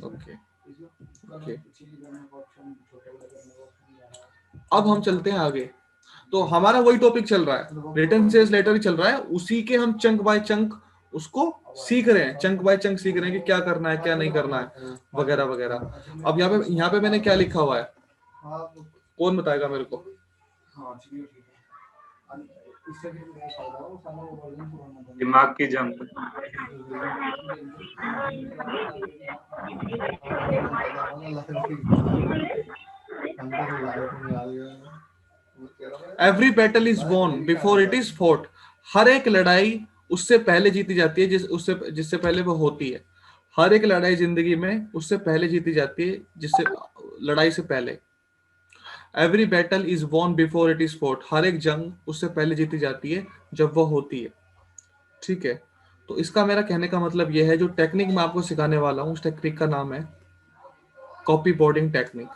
Okay okay, अब हम चलते हैं आगे। तो हमारा वही टॉपिक चल रहा है, रिटन सेल्स लेटर ही चल रहा है, उसी के हम चंक बाय चंक उसको सीख रहे हैं, चंक बाय चंक सीख रहे हैं कि क्या करना है क्या नहीं करना है वगैरह वगैरह। अब यहाँ पे मैंने क्या लिखा हुआ है, कौन बताएगा मेरे को? दिमाग की जंग। Every battle is won before it is fought. हर एक लड़ाई उससे पहले जीती जाती है जिससे पहले वो होती है। हर एक लड़ाई जिंदगी में उससे पहले जीती जाती है जिससे लड़ाई से पहले। Every battle is won before it is fought. हर एक जंग उससे पहले जीती जाती है जब वो होती है। ठीक है, तो इसका मेरा कहने का मतलब यह है, जो टेक्निक मैं आपको सिखाने वाला हूं उस टेक्निक का नाम है copy boarding technique.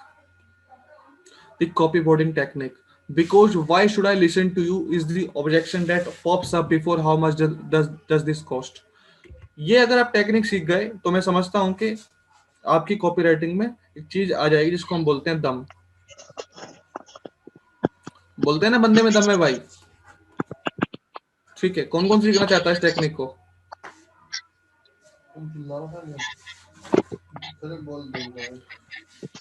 The copy boarding technique. Because why should I listen to you is the objection that pops up before how much does this cost। ये अगर आप टेक्निक सीख गए तो मैं समझता हूं कि आपकी कॉपीराइटिंग में एक चीज आ जाएगी जिसको हम बोलते हैं दम। बोलते हैं ना बंदे में दम है भाई। ठीक है, कौन कौन सीखना चाहता है इस टेक्निक को?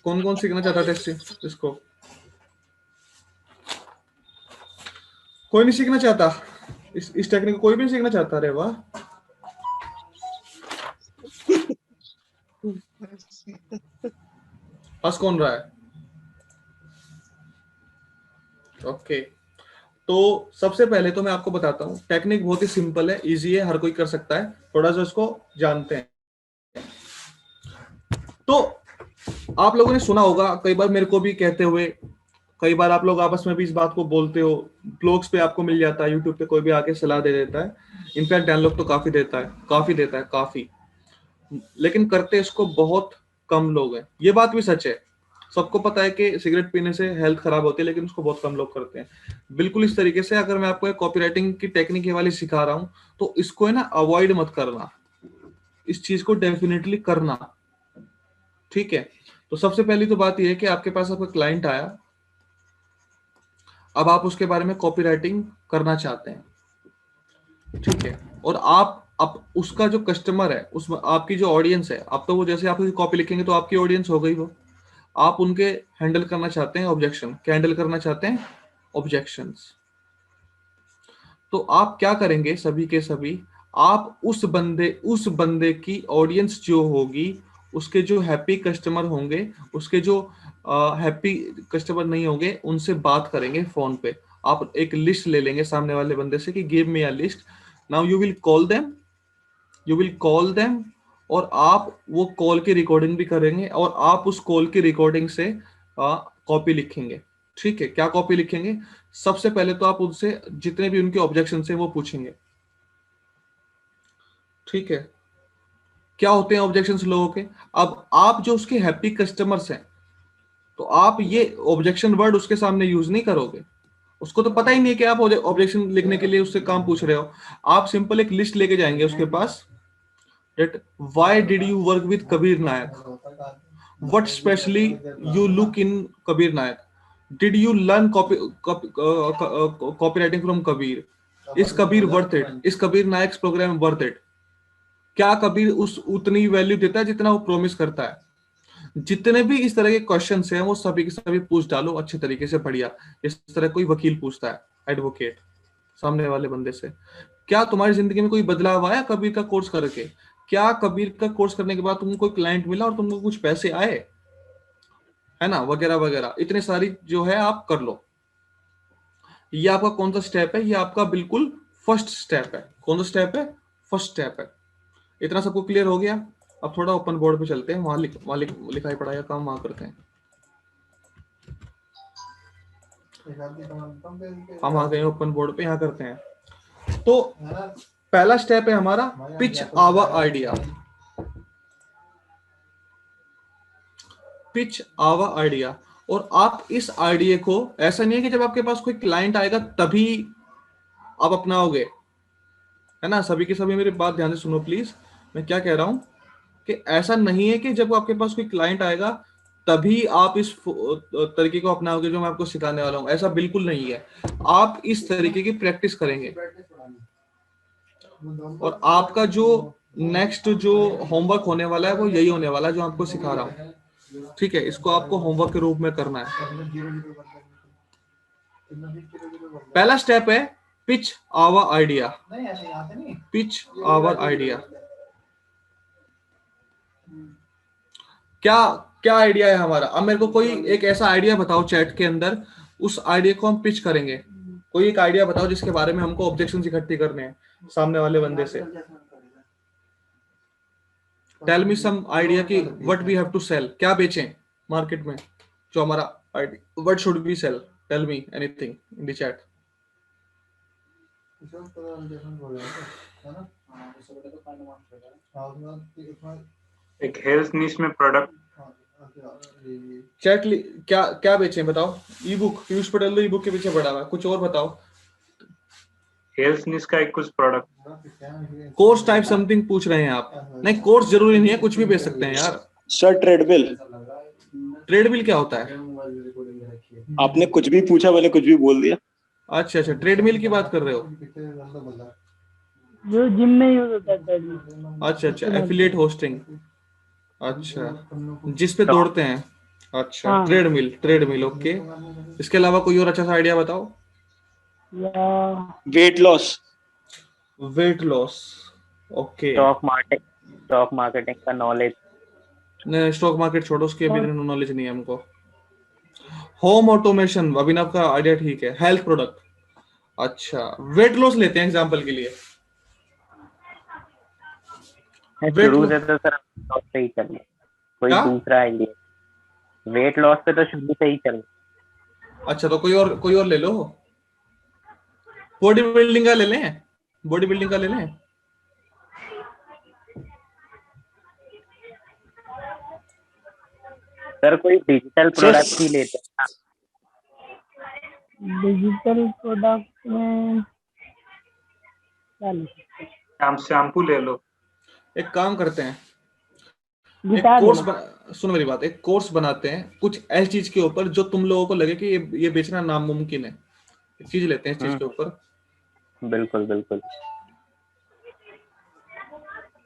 कौन कौन सीखना चाहता है इसको? कोई नहीं सीखना चाहता इस टेक्निक को? कोई भी नहीं सीखना चाहता? अरे वाह, हंस कौन रहा है? ओके, तो सबसे पहले तो मैं आपको बताता हूँ, टेक्निक बहुत ही सिंपल है, इजी है, हर कोई कर सकता है। थोड़ा सा इसको जानते हैं। तो आप लोगों ने सुना होगा, कई बार मेरे को भी कहते हुए, कई बार आप लोग आपस में भी इस बात को बोलते हो, ब्लॉग्स पे आपको मिल जाता है, यूट्यूब पे कोई भी आके सलाह दे देता है। इनफैक्ट डायलॉग तो काफी देता है, काफी, लेकिन करते इसको बहुत कम लोग हैं। ये बात भी सच है, सबको पता है कि सिगरेट पीने से हेल्थ खराब होती है, लेकिन उसको बहुत कम लोग करते हैं। बिल्कुल इस तरीके से अगर मैं आपको एक कॉपीराइटिंग की टेक्निक ये वाली सिखा रहा हूं, तो इसको है ना अवॉइड मत करना, इस चीज को डेफिनेटली करना। ठीक है, तो सबसे पहली तो बात यह है कि आपके पास आपका क्लाइंट आया, अब आप उसके बारे में कॉपीराइटिंग करना चाहते हैं। ठीक है, और आप उसका जो कस्टमर है, उस आपकी जो ऑडियंस है, आप तो वो जैसे आप कॉपी लिखेंगे तो आपकी ऑडियंस हो गई वो, आप उनके हैंडल करना चाहते हैं ऑब्जेक्शन। क्या हैंडल करना चाहते हैं? ऑब्जेक्शंस। तो आप क्या करेंगे? सभी के सभी आप उस बंदे की ऑडियंस जो होगी, उसके जो हैप्पी कस्टमर होंगे, उसके जो हैप्पी कस्टमर नहीं होंगे, उनसे बात करेंगे फोन पे। आप एक लिस्ट ले लेंगे सामने वाले बंदे से कि give me a list. Now you will call them, और आप वो कॉल की रिकॉर्डिंग भी करेंगे, और आप उस कॉल की रिकॉर्डिंग से कॉपी लिखेंगे। ठीक है, क्या कॉपी लिखेंगे? सबसे पहले तो आप उनसे जितने भी उनके ऑब्जेक्शन है वो पूछेंगे। ठीक है, क्या होते हैं ऑब्जेक्शंस लोगों के? अब आप जो उसके हैप्पी कस्टमर्स हैं, तो आप ये ऑब्जेक्शन वर्ड उसके सामने यूज नहीं करोगे। उसको तो पता ही नहीं है कि आप ऑब्जेक्शन लिखने के लिए उससे काम पूछ रहे हो। आप सिंपल एक लिस्ट लेके जाएंगे उसके पास, that why did you work with Kabir Nayak? What specially you look in Kabir Nayak? Did you learn copywriting from Kabir? Is Kabir worth it? Is Kabir Nayak's program worth it? क्या कबीर उस उतनी value देता है जितना वो promise करता है? जितने भी इस तरह के क्वेश्चन हैं वो सभी के सभी पूछ डालो अच्छे तरीके से, बढ़िया। इस तरह कोई वकील पूछता है, एडवोकेट, सामने वाले बंदे से, क्या तुम्हारी जिंदगी में कोई बदलाव आया कबीर का कोर्स करके? क्या कबीर का कोर्स करने के बाद तुमको कोई क्लाइंट मिला और तुमको कुछ पैसे आए? है ना, वगैरह वगैरह, इतने सारी जो है आप कर लो। ये आपका कौन सा स्टेप है? ये आपका बिल्कुल फर्स्ट स्टेप है। कौन सा स्टेप है? फर्स्ट स्टेप है। इतना सबको क्लियर हो गया? अब थोड़ा ओपन बोर्ड पे चलते हैं, वहां लिखाई पढ़ाई का काम वहां करते हैं। हम आ गए ओपन बोर्ड पे, यहाँ करते हैं। तो पहला स्टेप है हमारा pitch our idea. Pitch our idea. और आप इस आइडिया को, ऐसा नहीं है कि जब आपके पास कोई क्लाइंट आएगा तभी आप अपनाओगे, है ना। सभी के सभी मेरी बात ध्यान से सुनो प्लीज, मैं क्या कह रहा हूं कि ऐसा नहीं है कि जब आपके पास कोई क्लाइंट आएगा तभी आप इस तरीके को अपनाओगे जो मैं आपको सिखाने वाला हूँ, ऐसा बिल्कुल नहीं है। आप इस तरीके की प्रैक्टिस करेंगे और आपका जो नेक्स्ट जो होमवर्क होने वाला है वो यही होने वाला है जो आपको सिखा रहा हूँ। ठीक है, इसको आपको होमवर्क के रूप में करना है। पहला स्टेप है pitch our idea. Pitch our idea, क्या क्या आइडिया है हमारा। अब मेरे को कोई एक ऐसा आइडिया बताओ चैट के अंदर, उस आइडिया को हम पिच करेंगे। कोई एक आइडिया बताओ जिसके बारे में हमको ऑब्जेक्शन इकट्ठी करने हैं सामने वाले बंदे से। टेल मी सम आइडिया कि what we have to sell, क्या बेचें मार्केट में, जो हमारा idea, what should we sell. Tell me anything in the chat. एक हेल्थ निश में प्रोडक्ट। चैट क्या क्या बेचें बताओ। ई बुक, पीयूष पटेल तो ई बुक के पीछे पड़ा हुआ है, कुछ और बताओ। हेल्थ निश का एक कुछ प्रोडक्ट। कोर्स टाइप समथिंग पूछ रहे हैं आप? नहीं, कोर्स जरूरी नहीं है, कुछ भी बेच सकते हैं यार। Sir treadmill. ट्रेडमिल क्या होता है? आपने कुछ भी पूछा, मैंने कुछ भी बोल दिया। अच्छा अच्छा, ट्रेडमिल की बात कर रहे हो? जो जिम में यूज होता है ट्रेडमिल। अच्छा अच्छा, एफिलिएट होस्टिंग। अच्छा, जिस पे दौड़ते हैं। अच्छा, हाँ। Treadmill, treadmill, okay. इसके अलावा कोई और अच्छा सा आइडिया बताओ। या weight loss. Weight loss, okay. Stock marketing का नॉलेज। नहीं, स्टॉक मार्केट छोड़ो, उसकी अभी नॉलेज नहीं है हमको। होम ऑटोमेशन, अभिनव का आइडिया ठीक है। हेल्थ प्रोडक्ट, अच्छा। वेट लॉस लेते हैं एग्जांपल के लिए। शुरू से तो सर लॉस से ही चल, कोई क्या? दूसरा आइडिया। वेट लॉस पे तो शुरू से ही चल। अच्छा, तो कोई और ले लो। बॉडी बिल्डिंग का ले लें, बॉडी बिल्डिंग का ले लें। सर कोई डिजिटल प्रोडक्ट ही लेते हैं। डिजिटल प्रोडक्ट में क्या ले सकते हैं? शैम्पू ले लो। एक काम करते हैं, एक गिटार ले कोर्स लो। सुनो मेरी बात, एक कोर्स बनाते हैं कुछ ऐसी चीज के ऊपर जो तुम लोगों को लगे कि ये बेचना नामुमकिन है। एक चीज लेते हैं इस चीज के ऊपर। बिल्कुल बिल्कुल।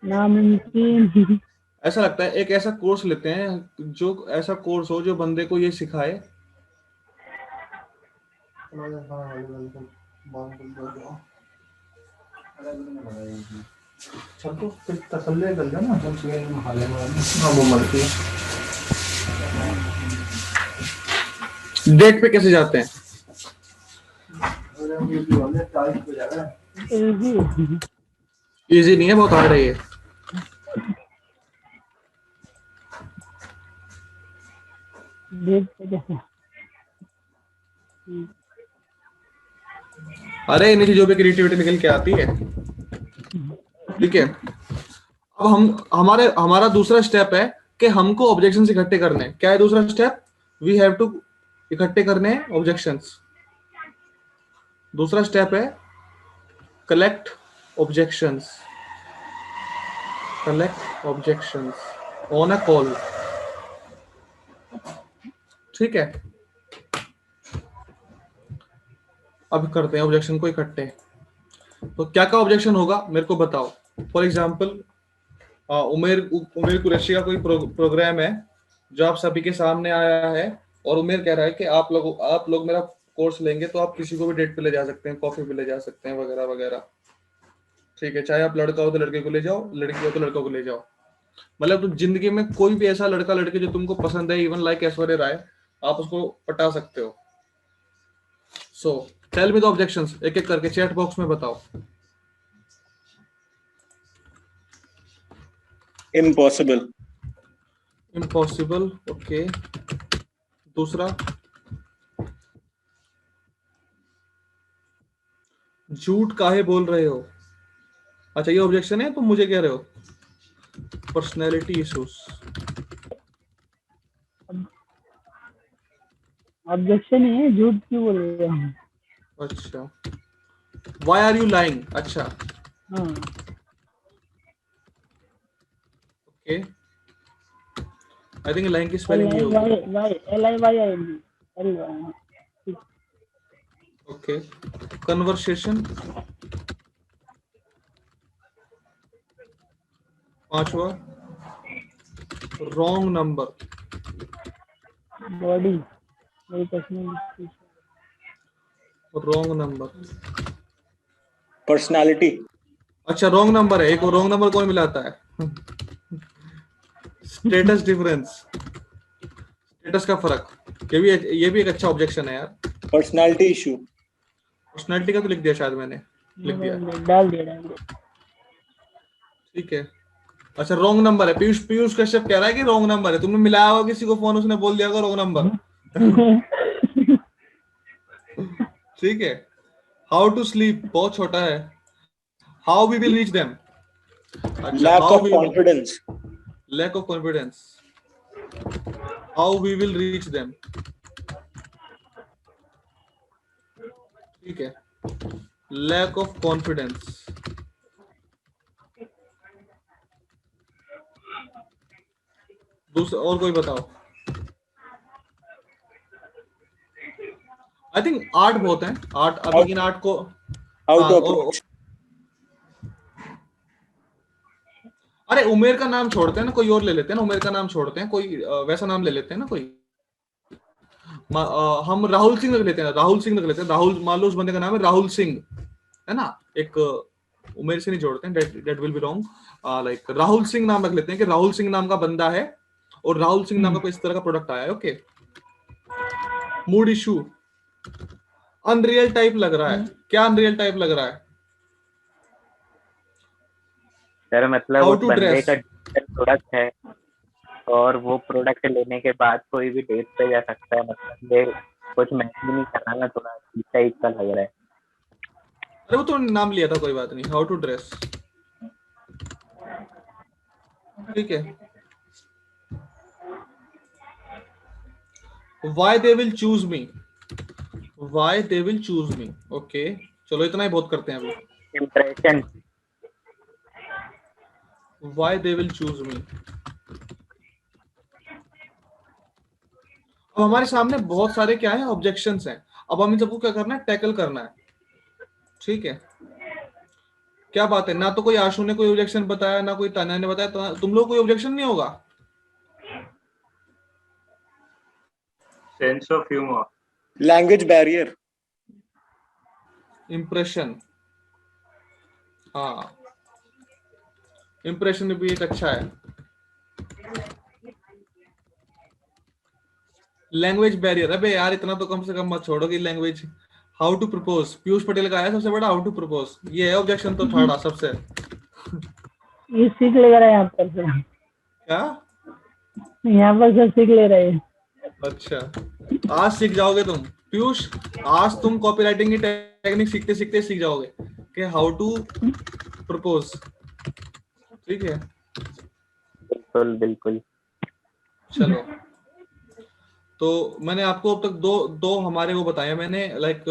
नामुमकिन। ऐसा लगता है एक ऐसा कोर्स लेते हैं जो ऐसा कोर्स हो जो बंदे को ये सिखाए। डेट पे कैसे जाते हैं? इजी नहीं है, बहुत हार्ड है ये। डेट पे कैसे? अरे इन्हीं चीजों पे क्रिएटिविटी निकल के आती है। ठीक है, अब हमारा दूसरा स्टेप है कि हमको ऑब्जेक्शंस इकट्ठे करने हैं। क्या है दूसरा स्टेप? वी हैव टू इकट्ठे करने हैं ऑब्जेक्शंस। दूसरा स्टेप है collect objections. Collect objections on a call. ठीक है, अब करते हैं ऑब्जेक्शन को इकट्ठे। तो क्या क्या ऑब्जेक्शन होगा मेरे को बताओ। फॉर एग्जाम्पल, उमेर कुरैशी का कोई प्रोग्राम है जो आप सभी के सामने आया है और उमेर कह रहा है कि आप लोग मेरा कोर्स लेंगे तो आप किसी को भी डेट पे ले जा सकते हैं, कॉफी पे ले जा सकते हैं, वगैरह वगैरह। ठीक है, चाहे आप लड़का हो तो लड़के को ले जाओ, लड़की हो तो लड़कों को ले जाओ। मतलब तुम जिंदगी में कोई भी ऐसा लड़का लड़की जो तुमको पसंद है, इवन लाइक ऐश्वर्या राय, आप उसको पटा सकते हो। So tell me the objections, एक एक करके चैट बॉक्स में बताओ। इम्पॉसिबल। Impossible, okay. दूसरा, झूठ काहे बोल रहे हो। अच्छा, ये ऑब्जेक्शन है, तुम मुझे कह रहे हो। पर्सनैलिटी इश्यूज, ऑब्जेक्शन ही है, झूठ क्यों बोल रहे हो? अच्छा। व्हाई आर यू लाइंग, अच्छा, हाँ, ओके। आई थिंक लाइन की एल स्पेलिंग ये आई होगी। Y Y L I Y I L. Okay, conversation, पांचवा, रॉन्ग नंबर, बॉडी मेरी पर्सनल। Wrong number. पर्सनालिटी। अच्छा रॉन्ग नंबर है, एक रॉन्ग नंबर कौन मिलाता है? स्टेटस डिफरेंस, स्टेटस का फर्क, ये भी एक अच्छा ऑब्जेक्शन है यार। Personality issue. पर्सनैलिटी का तो लिख दिया शायद मैंने, लिख दिया, डाल दिया। ठीक है। अच्छा रॉन्ग नंबर है, पीयूष पीयूष कश्यप कह रहा है कि रॉन्ग नंबर है, तुमने मिलाया होगा किसी को फोन, उसने बोल दिया होगा रॉन्ग नंबर। ठीक है। हाउ टू स्लीप बहुत छोटा है, how we will reach them. अच्छा lack how of we, confidence. Lack of confidence, how we will reach them, ठीक है। लैक ऑफ कॉन्फिडेंस, दूसरा और कोई बताओ। आई थिंक आर्ट बहुत है, आर्ट अब, लेकिन आर्ट को हाउ हाँ टू अप्रोच। अरे उमेर का नाम छोड़ते हैं ना, कोई और ले लेते हैं ना, उमेर का नाम छोड़ते हैं, कोई वैसा नाम ले लेते हैं ना कोई। हम राहुल सिंह रख लेते हैं, राहुल सिंह रख लेते हैं, राहुल, मान लो उस बंदे का नाम है राहुल सिंह, है ना, एक उमेर से नहीं जोड़ते हैं, that will be wrong. Like Rahul Singh नाम रख लेते हैं कि राहुल सिंह नाम का बंदा है और राहुल सिंह नाम का कोई इस तरह का प्रोडक्ट आया है। Okay, mood issue, unreal type लग रहा है, क्या अनरियल टाइप लग रहा है? सर मतलब हाउ उस टू बंदे ड्रेस, का प्रोडक्ट है और वो प्रोडक्ट लेने के बाद कोई भी डेट पे जा सकता है, मतलब ये कुछ मैच भी नहीं कर रहा ना, थोड़ा इस टाइप का लग रहा है। अरे वो तो नाम लिया था, कोई बात नहीं, हाउ टू ड्रेस, ठीक है। Why they will choose me, why they will choose me, okay चलो इतना ही बहुत करते हैं अभी। Impression. Why they will choose me, अब हमारे सामने बहुत सारे क्या है, ऑब्जेक्शंस हैं, अब हम इन सबको क्या करना है, टैकल करना है, ठीक है। क्या बात है, ना तो कोई आशु ने कोई ऑब्जेक्शन बताया, ना कोई तान्या ने बताया, तो तुम लोग कोई ऑब्जेक्शन नहीं होगा? Sense of humor. Language barrier. Impression, हाँ इंप्रेशन भी एक अच्छा है। लैंग्वेज बैरियर, अबे यार इतना तो कम से कम मत छोड़ो कि language. How to propose, Piyush Patel का आया सबसे बड़ा हाउ टू प्रपोज, ये है ऑब्जेक्शन तो थर्ड सबसे। ये सीख ले रहा है यहाँ पर से, क्या? यहाँ पर से सीख ले रहे हैं। अच्छा आज सीख जाओगे तुम पीयूष, आज तुम कॉपीराइटिंग की टेक्निक सीखते सीखते सीख जाओगे कि हाउ टू प्रपोज, ठीक है। बिल्कुल बिल्कुल। चलो तो मैंने आपको अब तक दो दो हमारे वो बताए मैंने, लाइक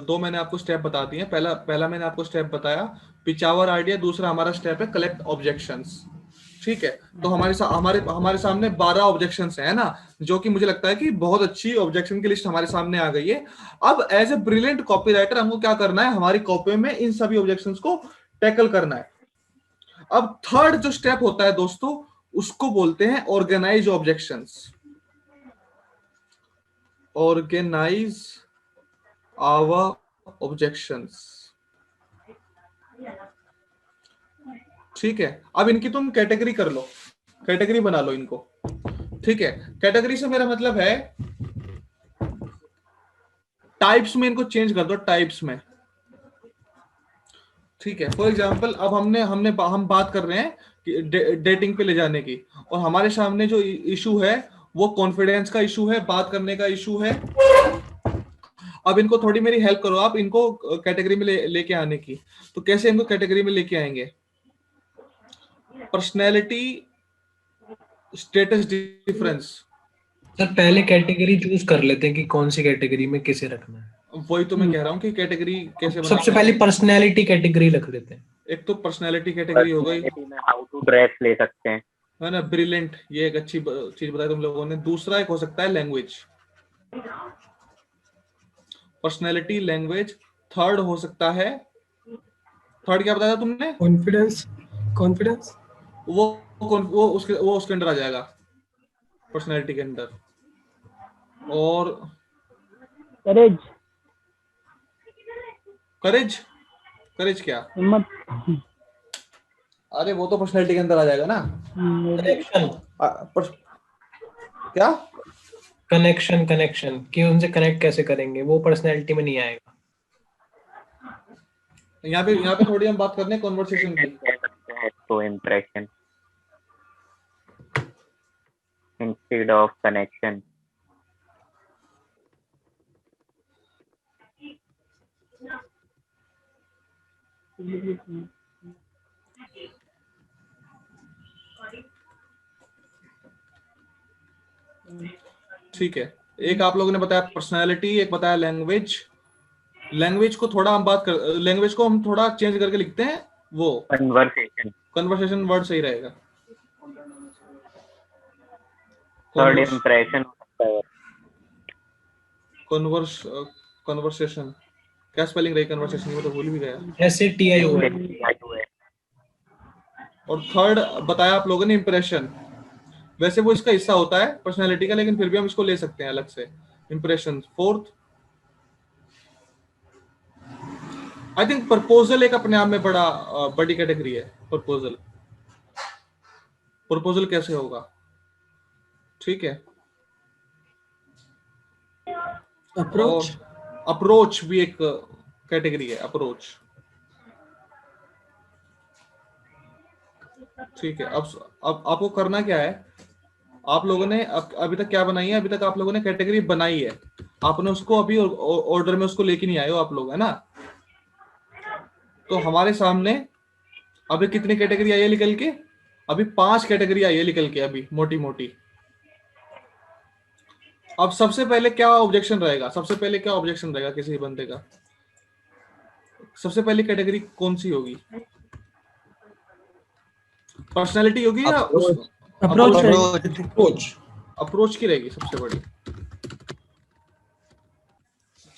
दो मैंने आपको स्टेप बता दिए। पहला पहला मैंने आपको स्टेप बताया पिचावर आइडिया, दूसरा हमारा स्टेप है कलेक्ट ऑब्जेक्शंस, ठीक है। तो हमारे सामने 12 ऑब्जेक्शंस है ना, जो कि मुझे लगता है कि बहुत अच्छी ऑब्जेक्शन की लिस्ट हमारे सामने आ गई है। अब एज ए ब्रिलियंट कॉपीराइटर हमको क्या करना है, हमारी कॉपी में इन सभी ऑब्जेक्शंस को टैकल करना है। अब थर्ड जो स्टेप होता है दोस्तों, उसको बोलते हैं organize objections, organize our objections, ठीक है। अब इनकी तुम कैटेगरी कर लो, कैटेगरी बना लो इनको, ठीक है। कैटेगरी से मेरा मतलब है टाइप्स में इनको चेंज कर दो, टाइप्स में, ठीक है। फॉर एग्जांपल अब हम बात कर रहे हैं कि डेटिंग पे ले जाने की, और हमारे सामने जो इशू है वो कॉन्फिडेंस का इशू है, बात करने का इशू है। अब इनको थोड़ी मेरी हेल्प करो आप, इनको कैटेगरी में लेके आने की। तो कैसे इनको कैटेगरी में लेके आएंगे? Personality, status difference. सर पहले कैटेगरी चूज कर लेते हैं कि कौन सी कैटेगरी में किसे रखना है। वही तो मैं कह रहा हूँ कि कैटेगरी कैसे बनाते सबसे हैं। पहले पर्सनैलिटी कैटेगरी रख लेते हैं। एक तो पर्सनैलिटी कैटेगरी हो गई, पर्सनैलिटी में हाउ टू ड्रेस ले सकते हैं। है ना, ब्रिलियंट, ये एक अच्छी चीज बताई तुम लोगों ने। दूसरा एक हो सकता है लैंग्वेज, पर्सनैलिटी, लैंग्वेज। थर्ड हो सकता है, थर्ड क्या बताया तुमने? Confidence, confidence. वो उसके अंदर आ जाएगा, पर्सनैलिटी के अंदर। और करेज, करेज, करेज क्या? हिम्मत। अरे वो तो पर्सनैलिटी के अंदर आ जाएगा ना। वो भी। कनेक्शन, क्या? कनेक्शन, कनेक्शन कि उनसे कनेक्ट कैसे करेंगे, वो पर्सनैलिटी में नहीं आएगा। यहाँ पे थोड़ी हम बात करते हैं कॉन्वर्सेशन की। कह सकते हैं इसको इम्प्रेशन इंस्टेड ऑफ कनेक्शन। ठीक है, एक आप लोगों ने बताया पर्सनैलिटी, एक बताया लैंग्वेज। लैंग्वेज को थोड़ा हम बात कर, लैंग्वेज को हम थोड़ा चेंज करके लिखते हैं, वो कन्वर्सेशन, कन्वर्सेशन वर्ड सही रहेगा। थर्ड इम्प्रेशन होता है। कन्वर्सेशन क्या स्पेलिंग रही कन्वर्सेशन की, मैं तो भूल भी गया। SATIO है। और थर्ड बताया आप लोगों ने इंप्रेशन। वैसे वो इसका हिस्सा होता है पर्सनैलिटी का, लेकिन फिर भी हम इसको ले सकते हैं अलग से, impression. Fourth I think proposal एक अपने आप में बड़ी कैटेगरी है। प्रपोजल, प्रपोजल कैसे होगा? ठीक है। अप्रोच, और अप्रोच भी एक कैटेगरी है, अप्रोच। ठीक है। अब आपको करना क्या है, आप लोगों ने अभी तक क्या बनाई है? अभी तक आप लोगों ने कैटेगरी बनाई है, आपने उसको अभी ऑर्डर में उसको लेके नहीं आए हो आप लोग, है ना? तो हमारे सामने अभी कितनी कैटेगरी आई है निकल के? अभी 5 कैटेगरी आई है निकल के, अभी मोटी मोटी। अब सबसे पहले क्या ऑब्जेक्शन रहेगा? सबसे पहले क्या ऑब्जेक्शन रहेगा किसी बंदे का? सबसे पहली कैटेगरी कौन सी होगी? पर्सनालिटी होगी या उस अप्रोच, अप्रोच? अप्रोच। अप्रोच की रहेगी सबसे बड़ी।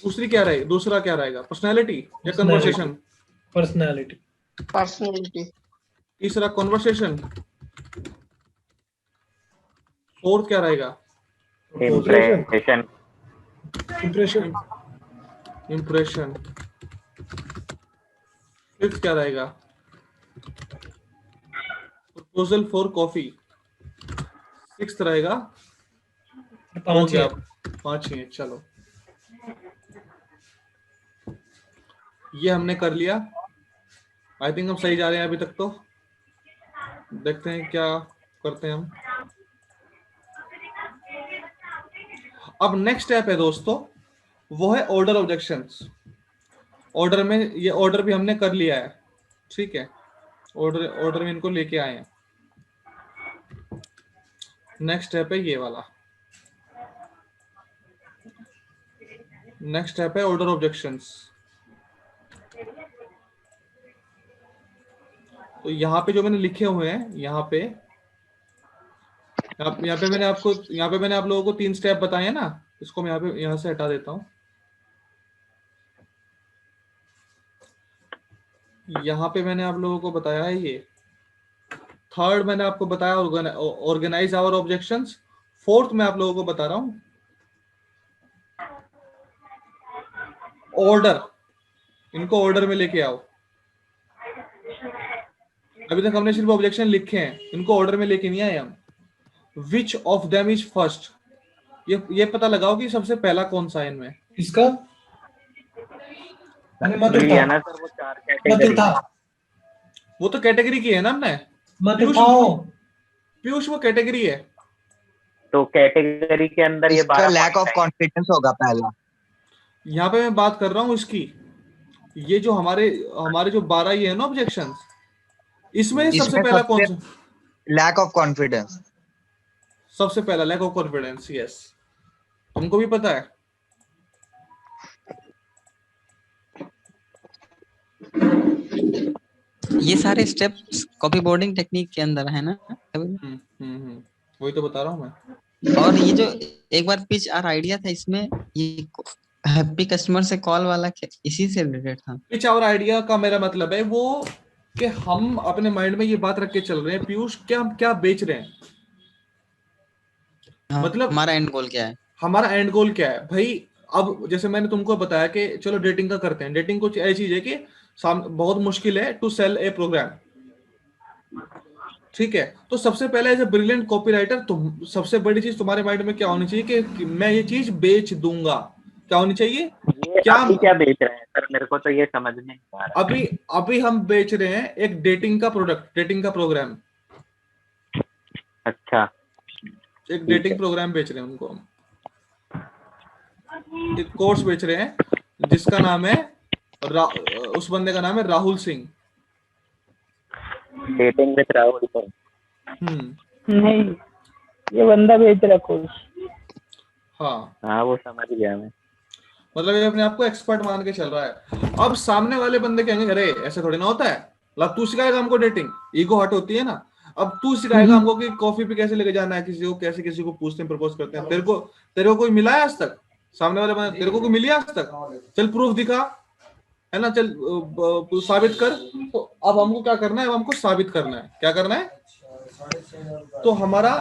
दूसरी क्या रहेगी? दूसरा क्या रहेगा, पर्सनालिटी या कन्वर्सेशन? पर्सनैलिटी। पर्सनैलिटी। तीसरा कन्वर्सेशन। फोर्थ क्या रहेगा? Impression, impression, impression. फिफ्थ क्या रहेगा? Proposal for coffee. सिक्स्थ रहेगा, हो पांच गया, है। 5 ही है। चलो ये हमने कर लिया। आई थिंक हम सही जा रहे हैं अभी तक। तो देखते हैं क्या करते हैं हम। अब नेक्स्ट स्टेप है दोस्तों, वो है ऑर्डर ऑब्जेक्शंस। ऑर्डर में, ये ऑर्डर भी हमने कर लिया है, ठीक है। ऑर्डर में इनको लेके आए हैं। नेक्स्ट स्टेप है ये वाला। नेक्स्ट स्टेप है ऑर्डर ऑब्जेक्शंस। तो यहाँ पे जो मैंने लिखे हुए हैं, यहाँ पे मैंने आप लोगों को 3 स्टेप बताए हैं ना। इसको मैं यहाँ से हटा देता हूँ। यहाँ पे मैंने आप लोगों को बताया है ये। थर्ड मैंने आपको बताया ऑर्गेनाइज आवर ऑब्जेक्शंस। फोर्थ मैं आप लोगों को बता रहा हूँ ऑर्डर, इनको ऑर्डर में लेके आओ। अभी तक हमने सिर्फ ऑब्जेक्शन लिखे हैं, इनको ऑर्डर में लेके नहीं आए हम। Which of them is first, ये पता लगाओ कि सबसे पहला कौन सा है इनमें। इसका मत वही है था, ना सर, वो 4 मत कैटेगरी। था, वो तो कैटेगरी की है ना हमने। मत पीयूष, था। पीयूष वो कैटेगरी है। तो कैटेगरी के अंदर ये इसका 12 लैक ऑफ पॉइंट कॉन्फिडेंस होगा पहला। यहाँ पे मैं बात कर रहा हूँ इसकी, ये जो हमारे हमारे जो 12 ये है ना ऑब्जेक्शन, इसमें सबसे इसमें पहला कौन सा? Lack of confidence. सबसे पहला लैक ऑफ कॉन्फिडेंस। यस, तुमको भी पता है। ये सारे स्टेप्स कॉपी बोर्डिंग टेक्निक के अंदर है ना? वही तो बता रहा हूँ मैं। और ये जो एक बार पिच और आइडिया था इसमें, ये हैप्पी कस्टमर से कॉल वाला इसी से रिलेटेड था। पिच और आइडिया का मेरा मतलब है वो कि हम अपने माइंड में ये बात रख के चल रहे हैं पीयूष, क्या हम क्या बेच रहे हैं, मतलब हमारा एंड गोल क्या है, हमारा एंड गोल क्या है भाई। अब जैसे मैंने तुमको बताया कि चलो डेटिंग का करते हैं, डेटिंग कुछ ऐसी चीज है कि बहुत मुश्किल है टू सेल ए प्रोग्राम, ठीक है। तो सबसे पहले एज ए ब्रिलियंट कॉपीराइटर तुम सबसे बड़ी चीज तुम्हारे माइंड में क्या होनी चाहिए कि मैं ये चीज बेच दूंगा, क्या होनी चाहिए, ये क्या अभी क्या बेच रहे हैं सर, मेरे को तो ये समझ में नहीं आ रहा। अभी हम बेच रहे हैं एक डेटिंग का प्रोडक्ट, डेटिंग का प्रोग्राम। अच्छा, एक डेटिंग प्रोग्राम बेच रहे हैं उनको हम, एक कोर्स बेच रहे हैं जिसका नाम है उस बंदे का नाम है राहुल सिंह। Dating with Rahul Singh. नहीं, ये बंदा बेच रहा कोर्स। हाँ वो समझ गया मैं। मतलब ये अपने आप को एक्सपर्ट मान के चल रहा है। अब सामने वाले बंदे कहेंगे अरे ऐसे थोड़ी ना होता है, मतलब तू सिखाएगा हमको डेटिंग, ईगो हट होती है ना। अब तू सिखाएगा हमको कि कॉफी पे कैसे लेके जाना है किसी को, कैसे किसी को पूछते हैं, प्रपोज करते हैं। तेरे को कोई मिला है आज तक? सामने वाले बंदे तेरे को कोई मिली आज तक? चल प्रूफ दिखा, है ना, चल साबित कर। तो अब हमको क्या करना है, अब हमको साबित करना है। क्या करना है? तो हमारा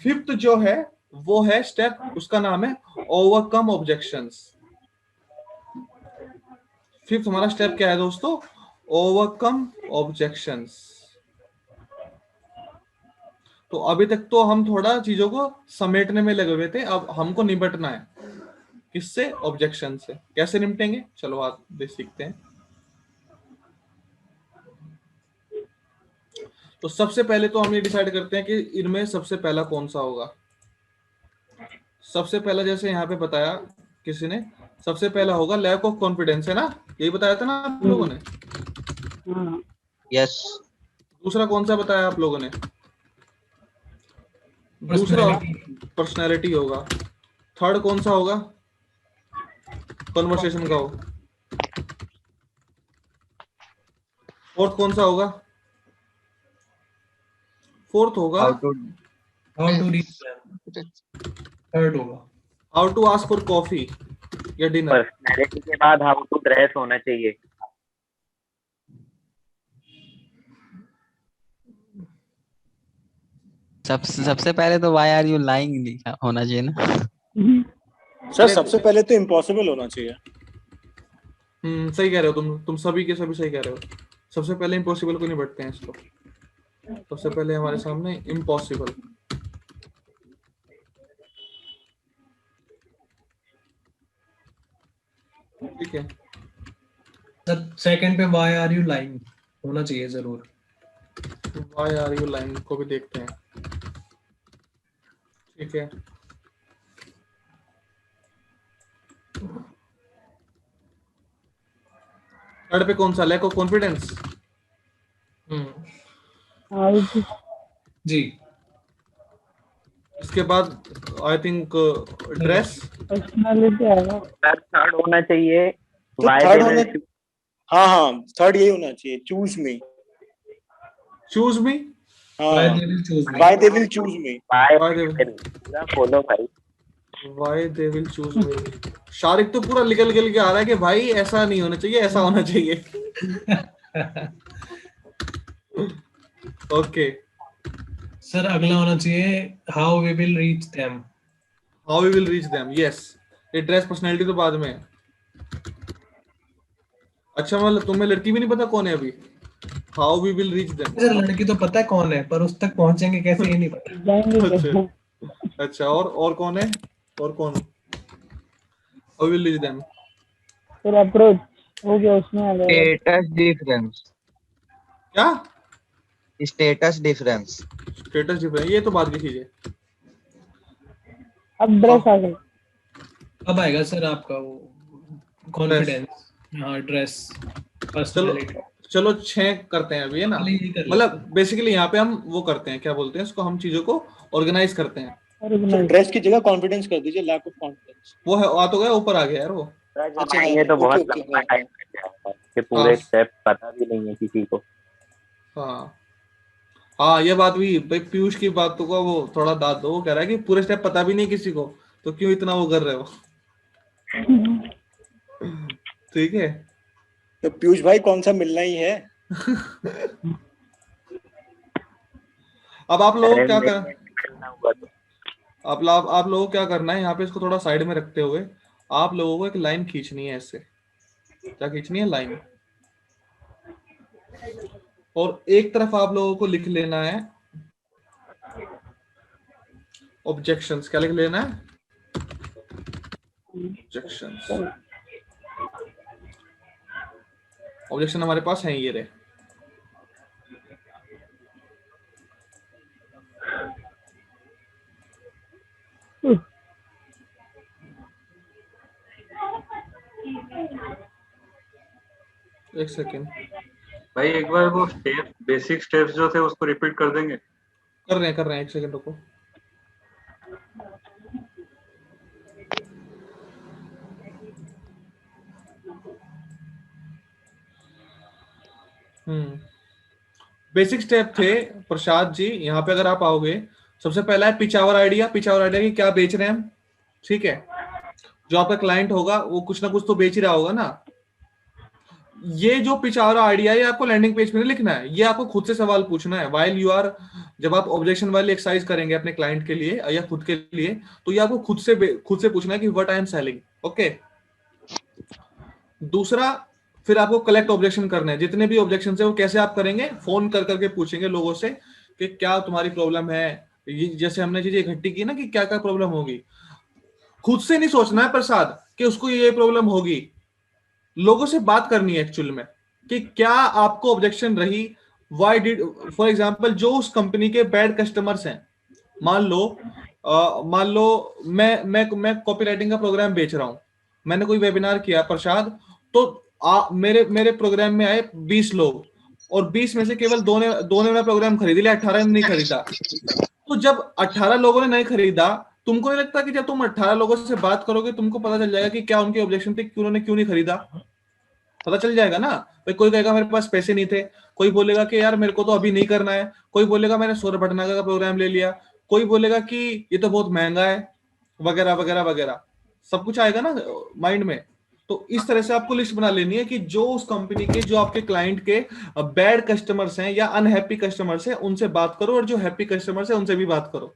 फिफ्थ जो है वो है स्टेप, उसका नाम है ओवरकम ऑब्जेक्शंस। फिफ्थ हमारा स्टेप क्या है दोस्तों? Overcome objections. तो अभी तक तो हम थोड़ा चीजों को समेटने में लगे हुए थे, अब हमको निपटना है किससे? ऑब्जेक्शन से। कैसे निपटेंगे? चलो आज सीखते हैं। तो सबसे पहले तो हम ये डिसाइड करते हैं कि इनमें सबसे पहला कौन सा होगा। सबसे पहला जैसे यहाँ पे बताया किसी ने, सबसे पहला होगा लैक ऑफ कॉन्फिडेंस, है ना, यही बताया था ना आप लोगों ने? यस। दूसरा कौन सा बताया आप लोगों ने? दूसरा पर्सनैलिटी होगा। थर्ड कौन सा होगा? कन्वर्सेशन का हो। फोर्थ कौन सा होगा? फोर्थ होगा how to reach them. Third होगा how to ask for coffee या डिनर। पर्सनैलिटी के बाद हाउ टू ड्रेस होना चाहिए। सबसे पहले तो व्हाई आर यू लाइंग लिखा होना चाहिए ना सर। सबसे पहले तो इम्पॉसिबल होना चाहिए। सही कह रहे हो तुम सभी के सभी सही कह रहे हो। सबसे पहले इम्पॉसिबल को निपटते हैं इसको। सबसे पहले हमारे सामने इम्पॉसिबल। ठीक है। सेकंड पे व्हाई आर यू लाइंग होना चाहिए जरूर। व्हाई आर यू लाइंग को भी देखते हैं। ठीक है। थर्ड पे कौन सा? Lack of confidence. जी। इसके बाद आई थिंक ड्रेस। पर्सनालिटी आएगा। थर्ड होना चाहिए तो थर्ड होना, हाँ थर्ड यही होना चाहिए, choose me. Choose me. Why they will choose me. बोलो भाई। Why they will choose me. Shariq तो पूरा निकल के आ रहा है कि भाई ऐसा नहीं होना चाहिए, ऐसा होना चाहिए। ओके सर अगला होना चाहिए how we will reach them. How we will reach them, yes. ये ड्रेस पर्सनालिटी तो बाद में है। अच्छा मतलब तुम्हें लड़की भी नहीं पता कौन है अभी? How we will reach them. Sir लड़की तो पता है कौन है, पर उस तक पहुंचेंगे कैसे ये नहीं पता। अच्छा और कौन है? और कौन? How will reach them. फिर अप्रोच हो गया, उसमें आ गया स्टेटस डिफरेंस। क्या? Status difference. स्टेटस डिफरेंस ये तो बात की चीज है। अब ड्रेस आ गया। अब आएगा सर आपका वो कॉन्फिडेंस। हाँ ड्रेस पर्सनालिटी। चलो 6 करते हैं अभी, है ना। मतलब बेसिकली यहाँ पे हम वो करते हैं, क्या बोलते हैं इसको, हम चीजों को ऑर्गेनाइज करते हैं। ड्रेस की जगह कॉन्फिडेंस कर दीजिए, लैक ऑफ कॉन्फिडेंस। वो है, आ तो गया, ऊपर आ गया यार वो। अच्छा ये तो बहुत लंबा टाइम लग जाएगा। कि पूरे हाँ स्टेप पता भी नहीं है किसी को। हाँ हाँ, ये बात भी भाई, पीयूष की बातों को वो थोड़ा दाद दो। वो कह रहा है कि पूरे स्टेप पता भी नहीं किसी को, तो क्यों इतना वो कर रहे हो। ठीक है। तो पीयूष भाई कौन सा मिलना ही है। अब आप लोग अरे क्या कर मिलना हुआ तो आप लोगों को क्या करना है यहाँ पे, इसको थोड़ा साइड में रखते हुए आप लोगों को एक लाइन खींचनी है ऐसे। क्या खींचनी है? लाइन। और एक तरफ आप लोगों को लिख लेना है ऑब्जेक्शंस। क्या लिख लेना है? ऑब्जेक्शंस। ऑब्जेक्शन हमारे पास है ये रहे। एक सेकेंड, भाई एक बार वो स्टेप बेसिक स्टेप्स जो थे उसको रिपीट कर देंगे। कर रहे हैं, एक सेकेंड रुको। बेसिक स्टेप थे प्रसाद जी। यहाँ पे अगर आप आओगे, सबसे पहला है pitch our idea. Pitch our idea की क्या बेच रहे हैं हम, ठीक है। जो आपका क्लाइंट होगा वो कुछ ना कुछ तो बेच ही रहा होगा ना। ये जो पिच आवर आइडिया है आपको लैंडिंग पेज पे नहीं लिखना है, ये आपको खुद से सवाल पूछना है वाइल यू आर। जब आप ऑब्जेक्शन वाली एक्सरसाइज करेंगे अपने क्लाइंट के लिए या खुद के लिए, तो ये आपको खुद से पूछना है कि what I am selling. Okay. दूसरा, फिर आपको कलेक्ट ऑब्जेक्शन करना है। जितने भी ऑब्जेक्शन है वो कैसे आप करेंगे, फोन कर करके पूछेंगे लोगों से कि क्या तुम्हारी प्रॉब्लम है। ये जैसे हमने चीजें इकट्ठी की ना कि क्या क्या प्रॉब्लम होगी, खुद से नहीं सोचना है प्रसाद कि उसको ये प्रॉब्लम होगी। लोगों से बात करनी है एक्चुअल में कि क्या आपको ऑब्जेक्शन रही, व्हाई डिड। फॉर एग्जांपल, जो उस कंपनी के बैड कस्टमर्स हैं, मान लो मैं कॉपी राइटिंग का प्रोग्राम बेच रहा हूं। मैंने कोई वेबिनार किया प्रसाद, तो मेरे मेरे प्रोग्राम में आए 20 लोग, और 20 में से केवल दो ने मेरा प्रोग्राम खरीद लिया, 18 ने नहीं खरीदा। तो जब 18 लोगों ने नहीं खरीदा, तुमको नहीं लगता कि जब तुम 18 लोगों से बात करोगे तुमको पता चल जाएगा कि क्या उनके ऑब्जेक्शन थे, क्यों नहीं खरीदा? पता चल जाएगा ना भाई। कोई कहेगा मेरे पास पैसे नहीं थे, कोई बोलेगा कि यार मेरे को तो अभी नहीं करना है, कोई बोलेगा मैंने सौरभ भटनागर का प्रोग्राम ले लिया, कोई बोलेगा कि ये तो बहुत महंगा है, वगैरह वगैरह वगैरह। सब कुछ आएगा ना माइंड में। तो इस तरह से आपको लिस्ट बना लेनी है कि जो उस कंपनी के, जो आपके क्लाइंट के बैड कस्टमर्स हैं या अनहैप्पी कस्टमर्स हैं, उनसे बात करो, और जो हैप्पी कस्टमर्स हैं उनसे भी बात करो।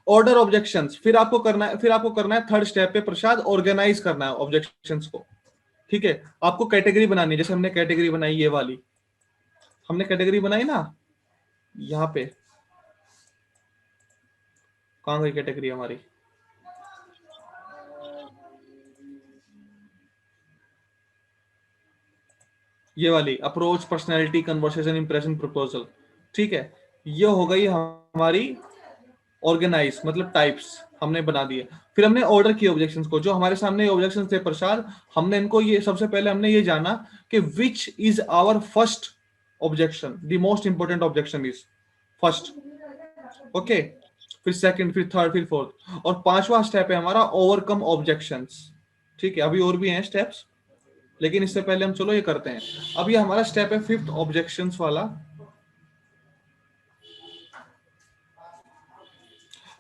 Order objections. फिर आपको करना है थर्ड स्टेप पे प्रसाद, ऑर्गेनाइज करना है ऑब्जेक्शंस को। ठीक है। आपको कैटेगरी बनानी है। जैसे हमने कैटेगरी बनाई, ये वाली हमने कैटेगरी बनाई ना, यहाँ पे कहां गई कैटेगरी हमारी? ये वाली approach, personality, conversation, impression, proposal. ठीक है। ये हो गई हमारी ऑर्गेनाइज, मतलब टाइप्स हमने बना दिए। फिर हमने ऑर्डर किए ऑब्जेक्शंस को। जो हमारे सामने ऑब्जेक्शंस थे प्रसाद, हमने इनको ये सबसे पहले हमने ये जाना कि which is our first objection, the most important objection is first. Okay. फिर सेकंड, फिर थर्ड, फिर फोर्थ, और पांचवा स्टेप है हमारा ओवरकम ऑब्जेक्शंस। ठीक है। अभी और भी हैं स्टेप्स, लेकिन इससे पहले हम चलो ये करते हैं। अब ये हमारा स्टेप है फिफ्थ, ऑब्जेक्शंस वाला।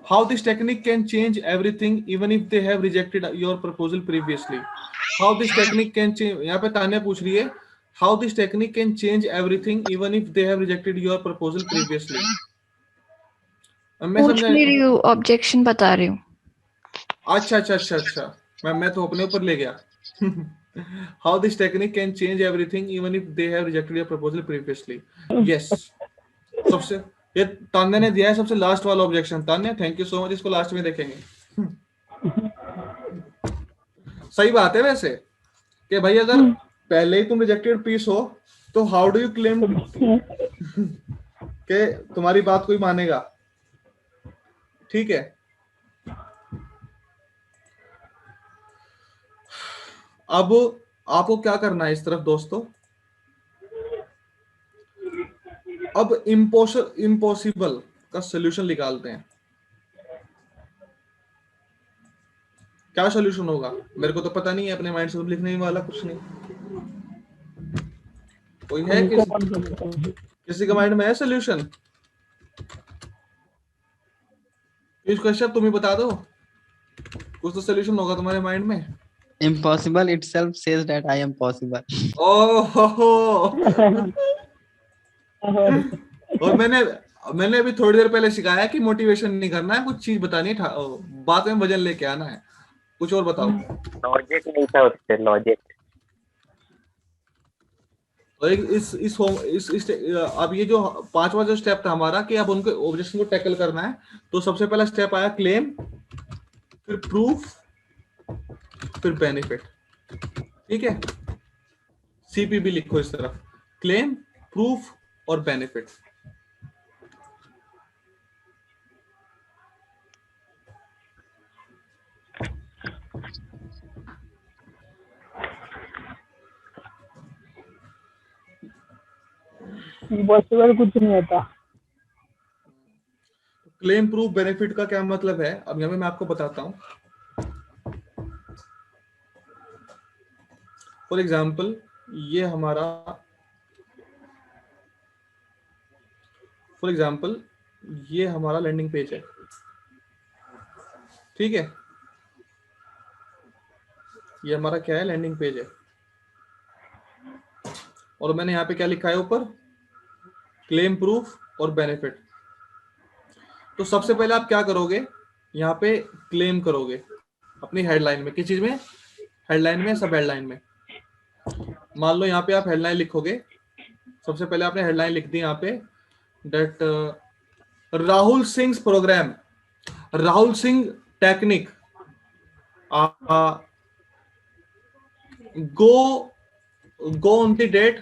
How this technique can change everything even if they have rejected your proposal previously. How this technique can change, यहाँ पे तान्या पूछ रही है, how this technique can change everything even if they have rejected your proposal previously. मैं पूछ समझा? नहीं रही हूँ, ऑब्जेक्शन बता रही हूँ। अच्छा। मैं तो अपने ऊपर ले गया। How this technique can change everything even if they have rejected your proposal previously. Yes. सबसे ये तान्या ने दिया है सबसे लास्ट वाला objection. Tanya thank you so much, इसको लास्ट में देखेंगे। सही बात है वैसे कि भाई अगर पहले ही तुम रिजेक्टेड पीस हो तो हाउ डू यू क्लेम कि तुम्हारी बात कोई मानेगा? ठीक है। अब आपको क्या करना है इस तरफ दोस्तों, अब इम्पॉसिबल का सोल्यूशन निकालते हैं। क्या सोल्यूशन होगा मेरे को तो पता नहीं है, अपने माइंड से लिखने वाला कुछ नहीं। कोई है उनको कौन सा पता है? किसी के माइंड में है सोल्यूशन? इस क्वेश्चन तुम ही बता दो, कुछ तो सोल्यूशन होगा तुम्हारे माइंड में। Impossible itself says that I am possible. ओहो और मैंने मैंने अभी थोड़ी देर पहले सिखाया कि मोटिवेशन नहीं करना है, कुछ चीज बतानी है, बात में वजन लेके आना है। कुछ और बताओ। लॉजिक नहीं था उससे, लॉजिक। तो इस अब ये जो पांचवा जो स्टेप था हमारा कि अब उनको ऑब्जेक्शन को टैकल करना है, तो सबसे पहला स्टेप आया क्लेम, फिर प्रूफ, फिर बेनिफिट। ठीक है, सीपीबी लिखो इस तरफ, क्लेम, प्रूफ और बेनिफिट। इम्पॉसिबल कुछ नहीं होता। क्लेम, प्रूफ, बेनिफिट का क्या मतलब है, अब यहाँ पे मैं आपको बताता हूं। फॉर एग्जाम्पल ये हमारा, ये हमारा लैंडिंग पेज है। ठीक है, ये हमारा क्या है, लैंडिंग पेज है। और मैंने यहाँ पे क्या लिखा है ऊपर, क्लेम, प्रूफ और बेनिफिट। तो सबसे पहले आप क्या करोगे, यहाँ पे क्लेम करोगे अपनी हेडलाइन में। किस चीज में? हेडलाइन में, सब हेडलाइन में। मान लो यहाँ पे आप हेडलाइन लिखोगे, सबसे पहले आपने हेडलाइन लिख दी यहाँ पे, that Rahul Singh program, Rahul Singh technique go on the date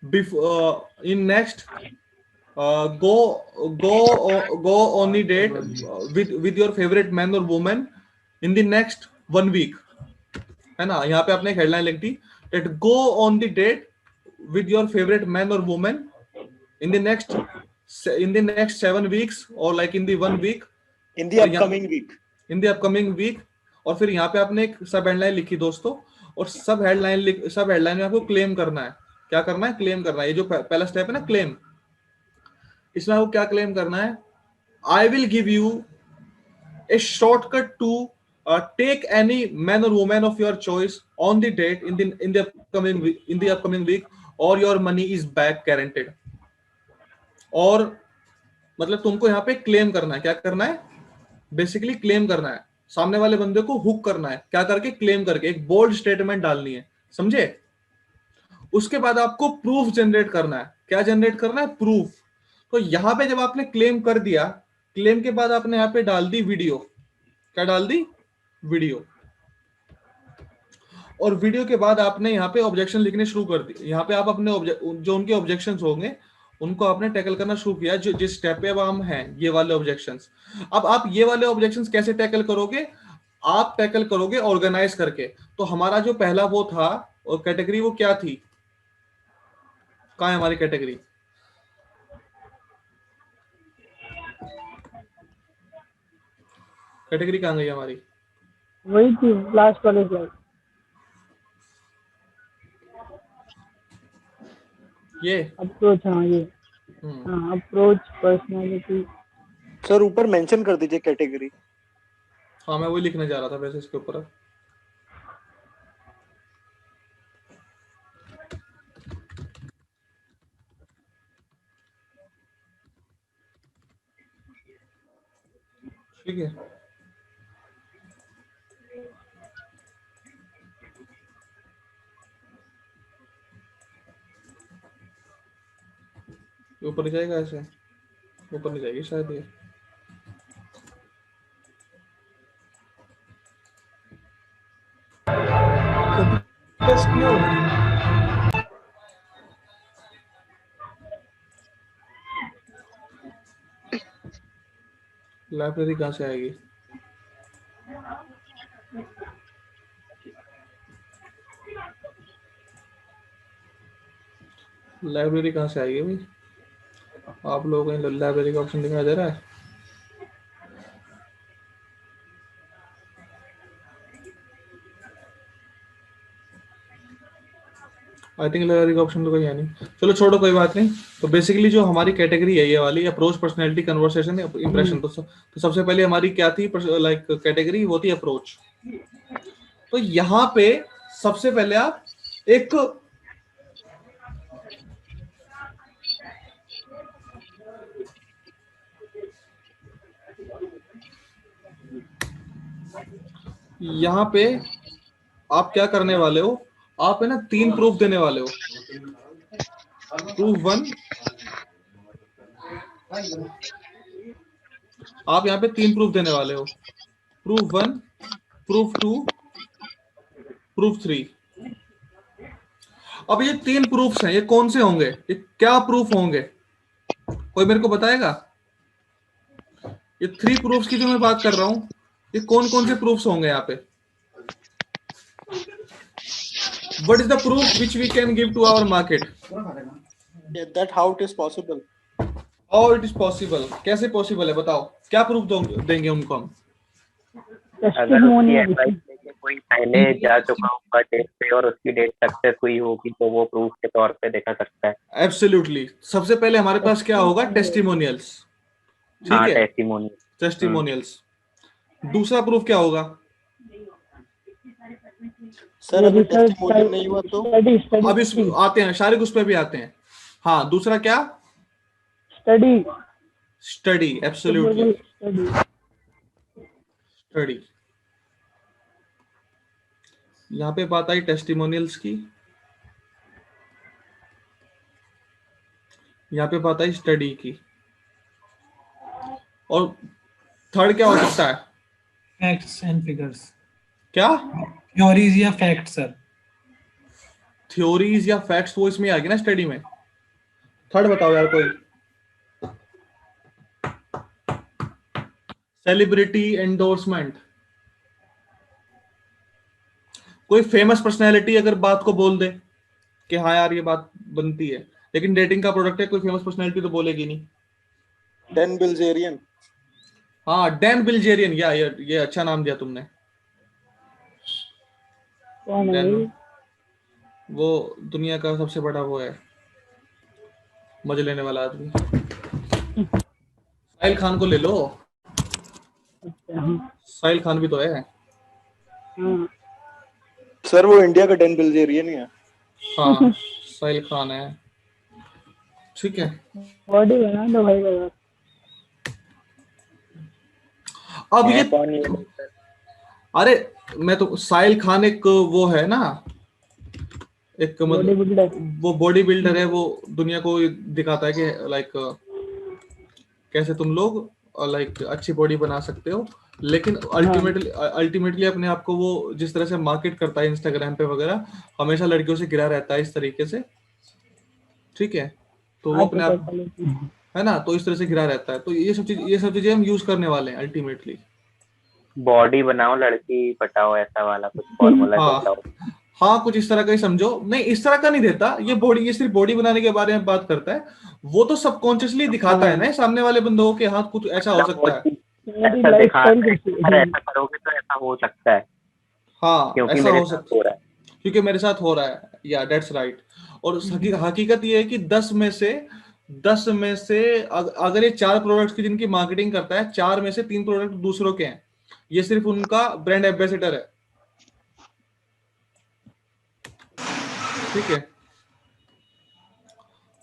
before in next go on the date with your favorite man or woman in the next 1 week, है ना। यहाँ पे आपने एक हेडलाइन लिख दी, that go on the date with your favorite man or woman in the next 7 weeks or like in the 1 week in the upcoming week। और फिर यहाँ पे आपने एक सब हेडलाइन लिखी दोस्तों, और सब हेडलाइन में आपको क्लेम करना है। क्या करना है? क्लेम करना है। ये जो पहला स्टेप है ना क्लेम, इसमें आपको क्या क्लेम करना है, I will give you a shortcut to take any man और women of your choice on the date in the upcoming week और your money is back guaranteed. और मतलब तुमको यहाँ पे क्लेम करना है। क्या करना है? बेसिकली क्लेम करना है, सामने वाले बंदे को हुक करना है। क्या करके? क्लेम करके, एक बोल्ड स्टेटमेंट डालनी है, समझे। उसके बाद आपको प्रूफ जनरेट करना है। क्या जनरेट करना है? प्रूफ। तो यहां पे जब आपने क्लेम कर दिया, क्लेम के बाद आपने यहाँ पे डाल दी वीडियो। क्या डाल दी? वीडियो। और वीडियो के बाद आपने यहाँ पे ऑब्जेक्शन लिखने शुरू कर दी। यहाँ पे आप अपने जो उनके ऑब्जेक्शंस होंगे उनको आपने टैकल करना शुरू किया। जो जिस स्टेप पे अब हम हैं, ये वाले ऑब्जेक्शंस। अब आप ये वाले ऑब्जेक्शंस कैसे टैकल करोगे? आप टैकल करोगे ऑर्गेनाइज करके। तो हमारा जो पहला वो था और कैटेगरी, वो क्या थी? कहाँ है हमारी कैटेगरी? कैटेगरी कहाँ गई हमारी? वही थी लास्ट वाले स्लाइड। ये अप्रोच, हाँ ये, हाँ अप्रोच, पर्सनालिटी। सर ऊपर मेंशन कर दीजिए कैटेगरी। हाँ मैं वही लिखने जा रहा था वैसे इसके ऊपर। ठीक है, ऊपर नहीं जाएगा, ऐसे ऊपर नहीं जाएगी शायद ये। लाइब्रेरी कहाँ से आएगी? लाइब्रेरी कहाँ से आएगी भाई? आप लोगों को लाइब्रेरी का ऑप्शन दिखाई दे रहा है? आई थिंक लगा का ऑप्शन तो कोई है नहीं, चलो छोड़ो कोई बात नहीं। तो बेसिकली जो हमारी कैटेगरी है ये वाली अप्रोच, पर्सनैलिटी, कन्वर्सेशन, इंप्रेशन, तो सबसे पहले हमारी क्या थी लाइक कैटेगरी, वो थी अप्रोच। तो यहाँ पे सबसे पहले आप एक यहाँ पे आप क्या करने वाले हो, आप है ना 3 प्रूफ देने वाले हो। प्रूफ 1, आप यहाँ पे 3 प्रूफ देने वाले हो। Proof 1, proof 2, proof 3। अब ये 3 प्रूफ्स हैं, ये कौन से होंगे, ये क्या प्रूफ होंगे, कोई मेरे को बताएगा? ये 3 प्रूफ्स की जो मैं बात कर रहा हूं, ये कौन कौन से प्रूफ्स होंगे यहाँ पे? What is the proof which we can give to our market? That how it is possible. How it is possible? कैसे possible है बताओ, क्या प्रूफ देंगे उनको हम? अगर उसकी एडवाइस लेके कोई पहले जा चुका होगा डेट पे और उसकी डेट सक्सेस हुई होगी तो वो प्रूफ के तौर पे देखा सकता है। Absolutely. सबसे पहले हमारे पास क्या होगा? टेस्टिमोनियल्स। ठीक है, टेस्टिमोनियल्स। दूसरा प्रूफ क्या होगा? सर अभी टेस्टिमोनियल नहीं हुआ तो अब इस आते हैं शारिक, उस पे भी आते हैं। हाँ, दूसरा क्या? स्टडी। Absolutely study. यहाँ पे बात आई टेस्टिमोनियल्स की, यहाँ पे बात आई स्टडी की, और थर्ड क्या हो सकता है? Facts and figures. क्या? थ्योरीज या फैक्ट्स सर। थ्योरीज या फैक्ट्स वो इसमें आ गया ना स्टडी में। थर्ड बताओ यार कोई। Celebrity endorsement. कोई फेमस पर्सनैलिटी अगर बात को बोल दे कि हाँ यार ये बात बनती है, लेकिन डेटिंग का प्रोडक्ट है, कोई फेमस पर्सनैलिटी तो बोलेगी नहीं। Dan Bilzerian. हाँ, डैन बिल्जेरियन, या ये अच्छा नाम दिया तुमने। वो दुनिया का सबसे बड़ा वो है, मजे लेने वाला आदमी। साहिल खान को ले लो, साहिल खान भी तो है। सर वो इंडिया का डैन बिल्जेरियन ही है। हाँ, साहिल खान है। ठीक है, बॉडी बना दो भाई बाबा। अब ये अरे मैं तो साहिल खान एक वो है ना, एक वो बॉडी बिल्डर है, वो दुनिया को दिखाता है कि लाइक कैसे तुम लोग लाइक अच्छी बॉडी बना सकते हो, लेकिन अल्टीमेटली अपने आप को वो जिस तरह से मार्केट करता है इंस्टाग्राम पे वगैरह, हमेशा लड़कियों से गिरा रहता है इस तरीके से। ठीक है, तो वो अपने आप है ना, तो इस तरह से गिरा रहता है। तो ये सब चीजें हम यूज करने वाले हैं अल्टीमेटली। बॉडी बनाओ लड़की पटाओ, ऐसा वाला कुछ फॉर्मूला देता हो। हाँ, कुछ इस तरह का ही समझो। नहीं, इस तरह का नहीं देता ये सिर्फ बॉडी बनाने के बारे में बात करता है। वो तो सबकॉन्शियसली दिखाता है ना सामने वाले बंदों के, हाँ कुछ ऐसा हो सकता है, ऐसा करोगे तो ऐसा हो सकता है। हाँ, क्योंकि ऐसा मेरे हो साथ सकता हो रहा है, क्योंकि मेरे साथ हो रहा है। या दैट्स राइट। और हकीकत ये है कि 10 में से अगर ये 4 प्रोडक्ट्स की जिनकी मार्केटिंग करता है, 4 में से 3 प्रोडक्ट दूसरों के हैं, ये सिर्फ उनका ब्रांड एम्बेसडर है। ठीक है,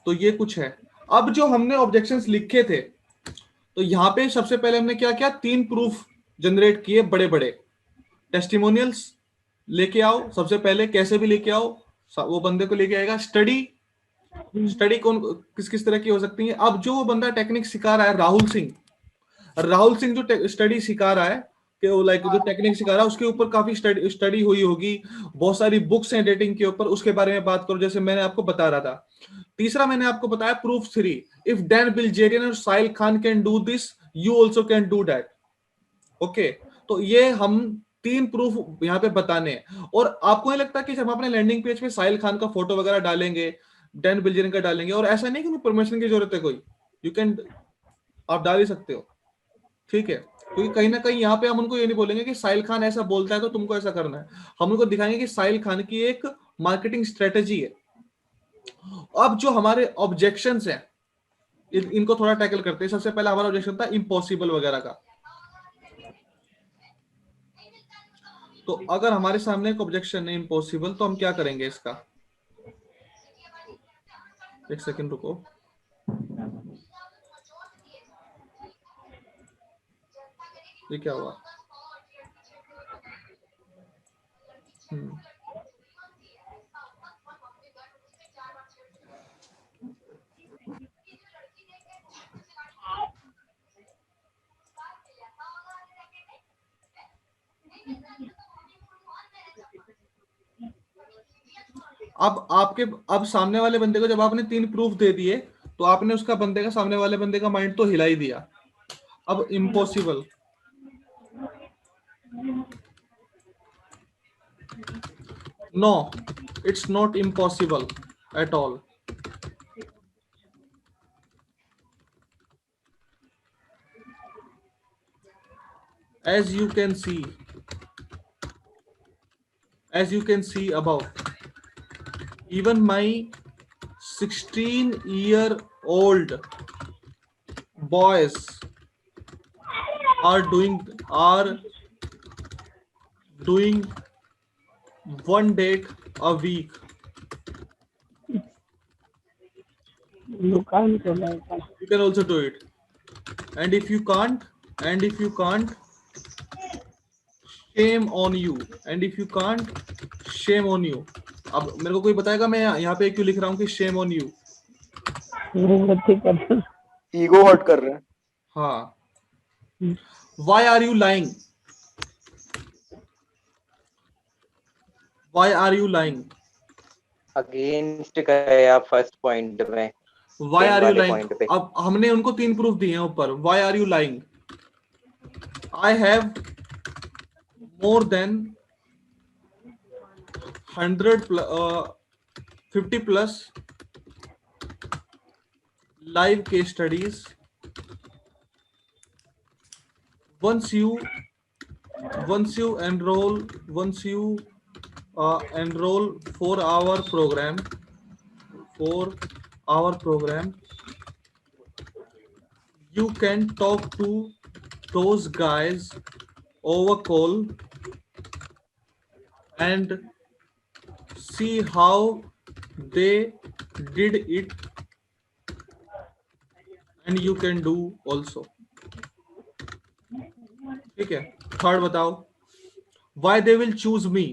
तो ये कुछ है। अब जो हमने ऑब्जेक्शंस लिखे थे, तो यहाँ पे सबसे पहले हमने क्या किया, 3 प्रूफ जनरेट किए बड़े बड़े। टेस्टिमोनियल्स लेके आओ सबसे पहले, कैसे भी लेके आओ, वो बंदे को लेके आएगा। स्टडी कौन किस किस तरह की हो सकती है। अब जो वो बंदा टेक्निक सिखा रहा है, राहुल सिंह जो स्टडी सिखा रहा है, कि वो लाइक जो टेक्निक सिखा रहा है उसके ऊपर काफी स्टडी हुई होगी, बहुत सारी बुक्स हैं डेटिंग के ऊपर, उसके बारे में बात करो जैसे मैंने आपको बता रहा था। तीसरा मैंने आपको बताया प्रूफ 3, इफ डैन बिल्जेरियन और Sahil Khan can do this, you also can do that. Okay, तो ये हम 3 प्रूफ यहाँ पे बताने हैं। और आपको नहीं लगता कि जब हम अपने लैंडिंग पेज पे साहिल खान का फोटो वगैरह डालेंगे, डैन बिल्जेरियन का डालेंगे, और ऐसा नहीं कि परमिशन की जरूरत है कोई, यू कैन, आप डाल ही सकते हो। ठीक है, क्योंकि कहीं ना कहीं यहाँ पे हम उनको ये नहीं बोलेंगे कि साहिल खान ऐसा बोलता है तो तुमको ऐसा करना है। हम उनको दिखाएंगे कि साहिल खान की एक मार्केटिंग स्ट्रेटेजी है, अब जो हमारे ऑब्जेक्शंस हैं इनको थोड़ा टैकल करते हैं। सबसे पहला हमारा ऑब्जेक्शन था इम्पॉसिबल वगैरह का। तो अगर हमारे सामने एक ऑब्जेक्शन है इम्पॉसिबल, तो हम क्या करेंगे इसका? एक सेकंड रुको। ये क्या हुआ? अब सामने वाले बंदे को जब आपने 3 प्रूफ दे दिए, तो आपने उसका बंदे का सामने वाले बंदे का माइंड तो हिला ही दिया। अब impossible, no it's not impossible at all. as you can see above, even my 16-year-old boys are doing 1 date a week. You can't do that. You can also do it. And if you can't, shame on you. And if you can't, shame on you. अब मेरे को कोई बताएगा मैं यहाँ पे क्यों लिख रहा हूँ कि shame on you? Ego hurt कर रहे हैं। हाँ। Why are you lying? Why are you lying? Against गए आप फर्स्ट पॉइंट में। Why are you lying? अब हमने उनको 3 प्रूफ दिए हैं ऊपर। Why are you lying? I have more than 50 plus live case studies. Once you enroll 4-hour program, you can talk to those guys over call and see how they did it, and you can do also. ठीक है। Third बताओ, why they will choose me.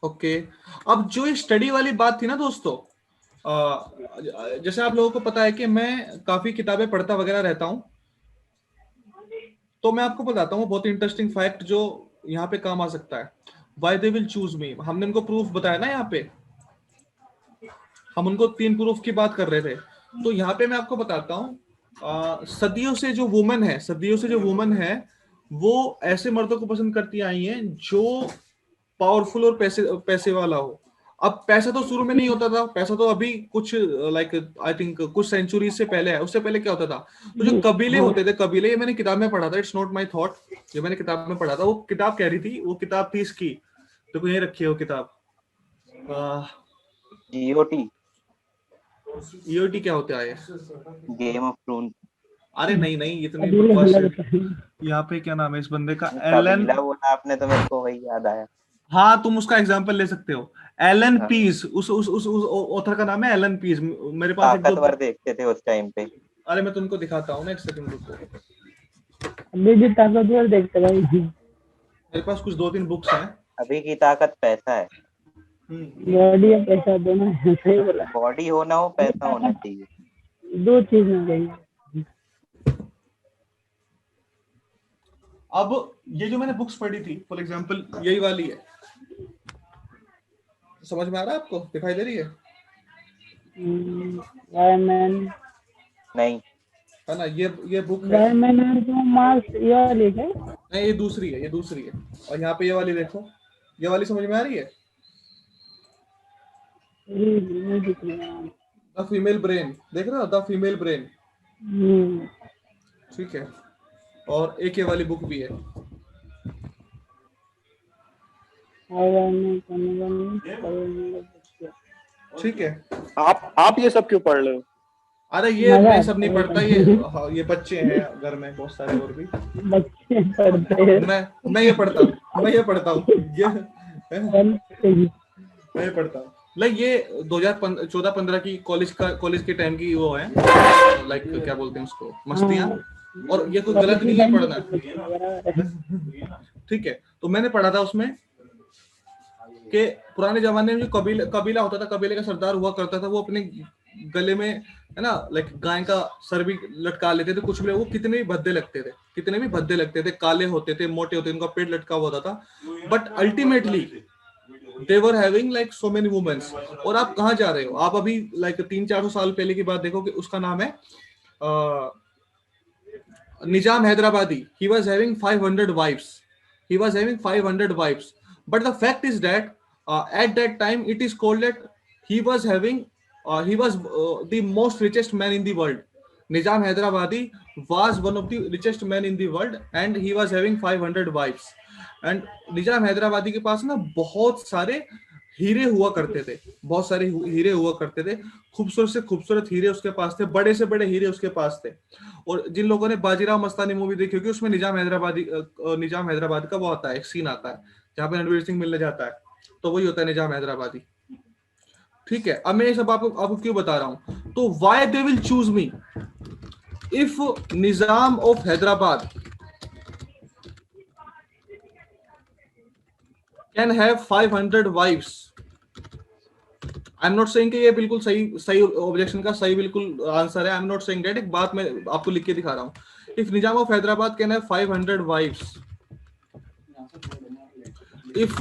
Okay अब जो ये study वाली बात थी ना दोस्तों, जैसे आप लोगों को पता है कि मैं काफी किताबें पढ़ता वगैरह रहता हूं, तो मैं आपको बताता हूँ बहुत इंटरेस्टिंग फैक्ट जो यहाँ पे काम आ सकता है। Why they will choose me, हमने उनको प्रूफ बताया ना, यहाँ पे हम उनको 3 प्रूफ की बात कर रहे थे। तो यहाँ पे मैं आपको बताता हूँ, सदियों से जो वुमन है वो ऐसे मर्दों को पसंद करती आई हैं जो पावरफुल और पैसे वाला हो। अब पैसा तो शुरू में नहीं होता था, पैसा तो अभी कुछ लाइक आई थिंक कुछ सेंचुरी से पहले है। उससे पहले क्या होता था, तो जो कबीले होते थे, कबीले, ये मैंने किताब में पढ़ा था, इट्स नॉट माय थॉट, ये मैंने किताब में पढ़ा था। वो किताब कह रही थी, वो किताब थी इसकी, तो यही रखी है वो किताब, ईओटी क्या होता है, गेम ऑफ थ्रोन्स। अरे नहीं इतनी बकवास है। यहाँ पे क्या नाम है इस बंदे का, एलन, बोला आपने तो मेरे को वही याद आया। हाँ तुम उसका एग्जांपल ले सकते हो, एलन पीस, उस ऑथर का नाम है एलन पीस। मेरे पास ताकतवर देखते थे उस टाइम पे। अरे मैं तुमको दिखाता हूँ ना, एक सेकंड रुको। अभी भी ताकतवर देखते भाई। मेरे पास कुछ 2-3 बुक्स हैं। अभी की ताकत पैसा है। बॉडी और पैसा दोनों है, सही बोला। बॉडी होना हो, पैसा होना चाहिए, 2 चीज में चाहिए। अब ये जो मैंने बुक्स पढ़ी थी, फॉर एग्जांपल यही वाली है, समझ में आ रहा है आपको, दिखाई दे रही है? नहीं है ना, ये बुक है। तो मार्क्स ये वाली है? नहीं ये दूसरी है, और यहाँ पे ये वाली देखो, ये वाली समझ में आ रही है? द फीमेल ब्रेन, देख रहे हो, द फीमेल ब्रेन। ठीक है, और एक ये वाली बुक भी है। ठीक है। आप ये सब क्यों पढ़ रहे हो? अरे ये मजा मैं आता सब नहीं है पढ़ता, ये पढ़ने हाँ, ये बच्चे हैं घर में बहुत सारे और भी। में। बच्चे पढ़ते हैं। मैं ये पढ़ता हूँ, मैं ये पढ़ता हूँ, ये मैं ये पढ़ता हूँ। लाइक ये 2014-15 की कॉलेज के टाइम की वो है, लाइक क्या बोलते हैं उसको, मस्तियाँ। और ये कोई गलत नहीं है पढ़ना, ठीक है। तो मैंने पढ़ा था उसमें कि पुराने जमाने में जो कबीला होता था, कबीले का सरदार हुआ करता था, वो अपने गले में है ना लाइक गाय का सर भी लटका लेते थे कुछ भी। वो कितने भी भद्दे लगते थे, कितने भी भद्दे लगते थे, काले होते थे, मोटे होते थे, उनका पेट लटका हुआ होता था, but ultimately they were having like so many womens. और आप कहाँ जा रहे हो, आप अभी लाइक 300-400 साल पहले की बात देखो कि उसका नाम है निजाम Hyderabadi. he was having 500 wives, he was having 500 wives, but the fact is that at that time it is called that he was having he was the most richest man in the world. Nizam Hyderabadi was one of the richest men in the world and he was having 500 wives. And निजाम हैदराबादी के पास ना बहुत सारे हीरे हुआ करते थे, बहुत सारे हीरे हुआ करते थे, खूबसूरत से खूबसूरत हीरे उसके पास थे, बड़े से बड़े हीरे उसके पास थे। और जिन लोगों ने बाजीराव मस्तानी मूवी देखी होगी, उसमें निजाम हैदराबाद का वो आता है, एक सीन आता है जहाँ पे रणवीर सिंह मिलने जाता है, तो वही होता है निजाम हैदराबादी। ठीक है, अब मैं ये सब आपको क्यों बता रहा हूं, तो why they will choose me if Nizam of Hyderabad can have 500 wifes. I am not saying कि ये बिल्कुल सही ऑब्जेक्शन का सही बिल्कुल आंसर है। I am not saying that, एक बात मैं आपको लिख के दिखा रहा हूं। If Nizam of Hyderabad can have 500 wives, if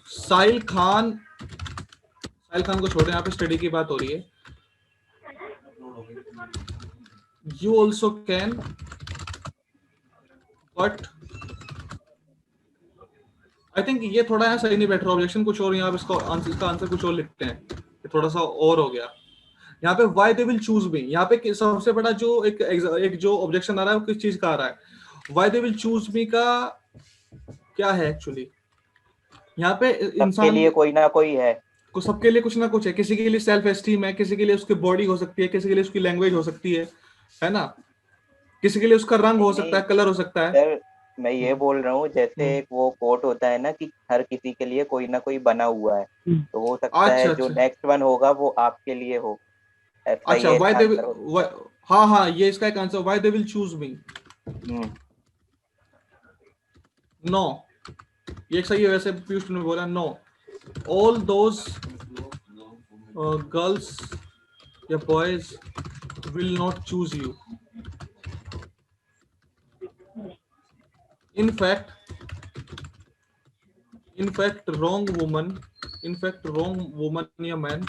Sahil Khan को छोड़े, यहाँ पे स्टडी की बात हो रही है, you also can, but I think ये थोड़ा यहाँ सही नहीं बैठ रहा ऑब्जेक्शन, कुछ और यहाँ पे इसका आंसर कुछ और लिखते हैं, थोड़ा सा और हो गया। यहाँ पे वाई दे विल चूज मी, यहाँ पे सबसे बड़ा जो एक जो ऑब्जेक्शन आ रहा है वो किस चीज का आ रहा है, वाई दे विल चूज मी का क्या है एक्चुअली। यहाँ पे इंसान के लिए कोई ना कोई है, सबके लिए कुछ ना कुछ है, किसी के लिए सेल्फ एस्टीम है, किसी के लिए उसकी बॉडी हो सकती है, किसी के लिए उसकी लैंग्वेज हो सकती है ना, किसी के लिए उसका रंग हो सकता है, कलर हो सकता है। सर मैं ये बोल रहा हूँ जैसे एक वो कोट होता है ना कि हर किसी के लिए कोई ना कोई बना हुआ है, तो हो सकता है जो नेक्स्ट वन होगा वो आपके लिए हो। अच्छा, व्हाई दे हाँ ये इसका एक answer, why they will choose me. No, ये सही है वैसे, पीयूष ने बोला नो, ऑल दोज गर्ल्स या boys will not choose you. In fact, wrong woman या man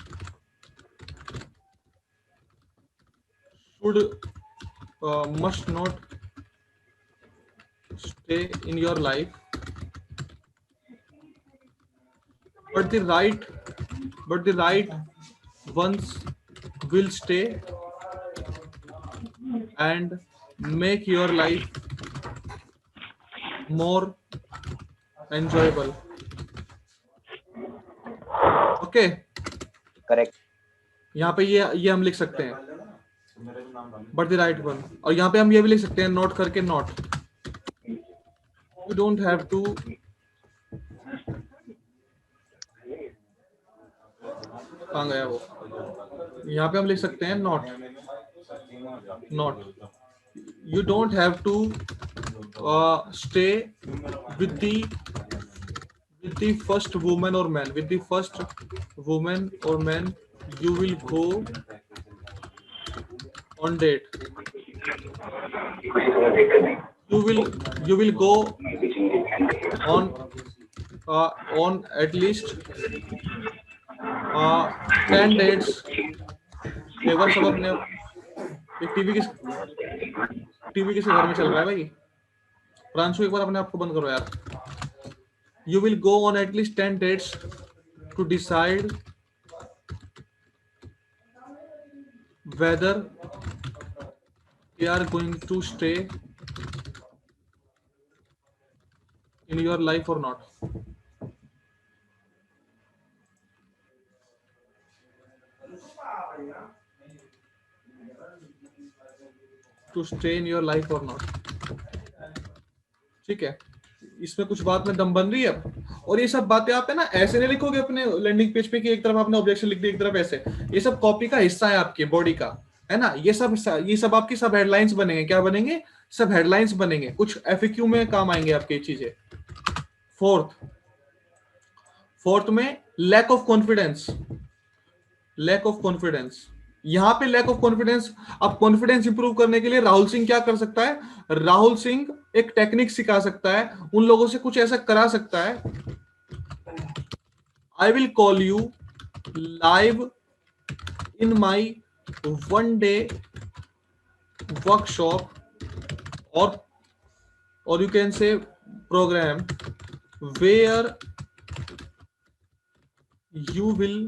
should must not stay in your life, but the right ones will stay and make your life more enjoyable. Okay, correct. यहाँ पे ये हम लिख सकते हैं, but the right one. और यहाँ पे हम ये भी लिख सकते हैं नोट करके, not, you don't have to, कहाँ गया वो, यहाँ पे हम लिख सकते हैं not, you don't have to stay with the first woman or man, with the first woman or man you will go on date, you will go on at least 10 dates। एक बार सब अपने, टीवी किसी घर में चल रहा है भाई, प्रांशु एक बार अपने आप को बंद करो यार। You will go on at least 10 dates to decide whether they are going to stay in your life or not. To stay in your life और नॉट। ठीक है, इसमें कुछ बात में दम बन रही है अब। और ये सब बातें आप है ना ऐसे नहीं लिखोगे अपने लैंडिंग पेज पे कि एक तरफ आपने ऑब्जेक्शन लिख दी एक तरफ ऐसे, ये सब कॉपी का हिस्सा है आपकी बॉडी का, है ना। ये सब आपकी सब हेडलाइंस बनेंगे। क्या बनेंगे? सब हेडलाइंस बनेंगे, कुछ एफएक्यू में काम आएंगे आपके ये चीजें। फोर्थ में lack of confidence. Lack of confidence, यहां पे लैक ऑफ कॉन्फिडेंस, अब कॉन्फिडेंस इंप्रूव करने के लिए राहुल सिंह क्या कर सकता है? राहुल सिंह एक टेक्निक सिखा सकता है, उन लोगों से कुछ ऐसा करा सकता है। I will call you live in my 1 day workshop or you can say program where you will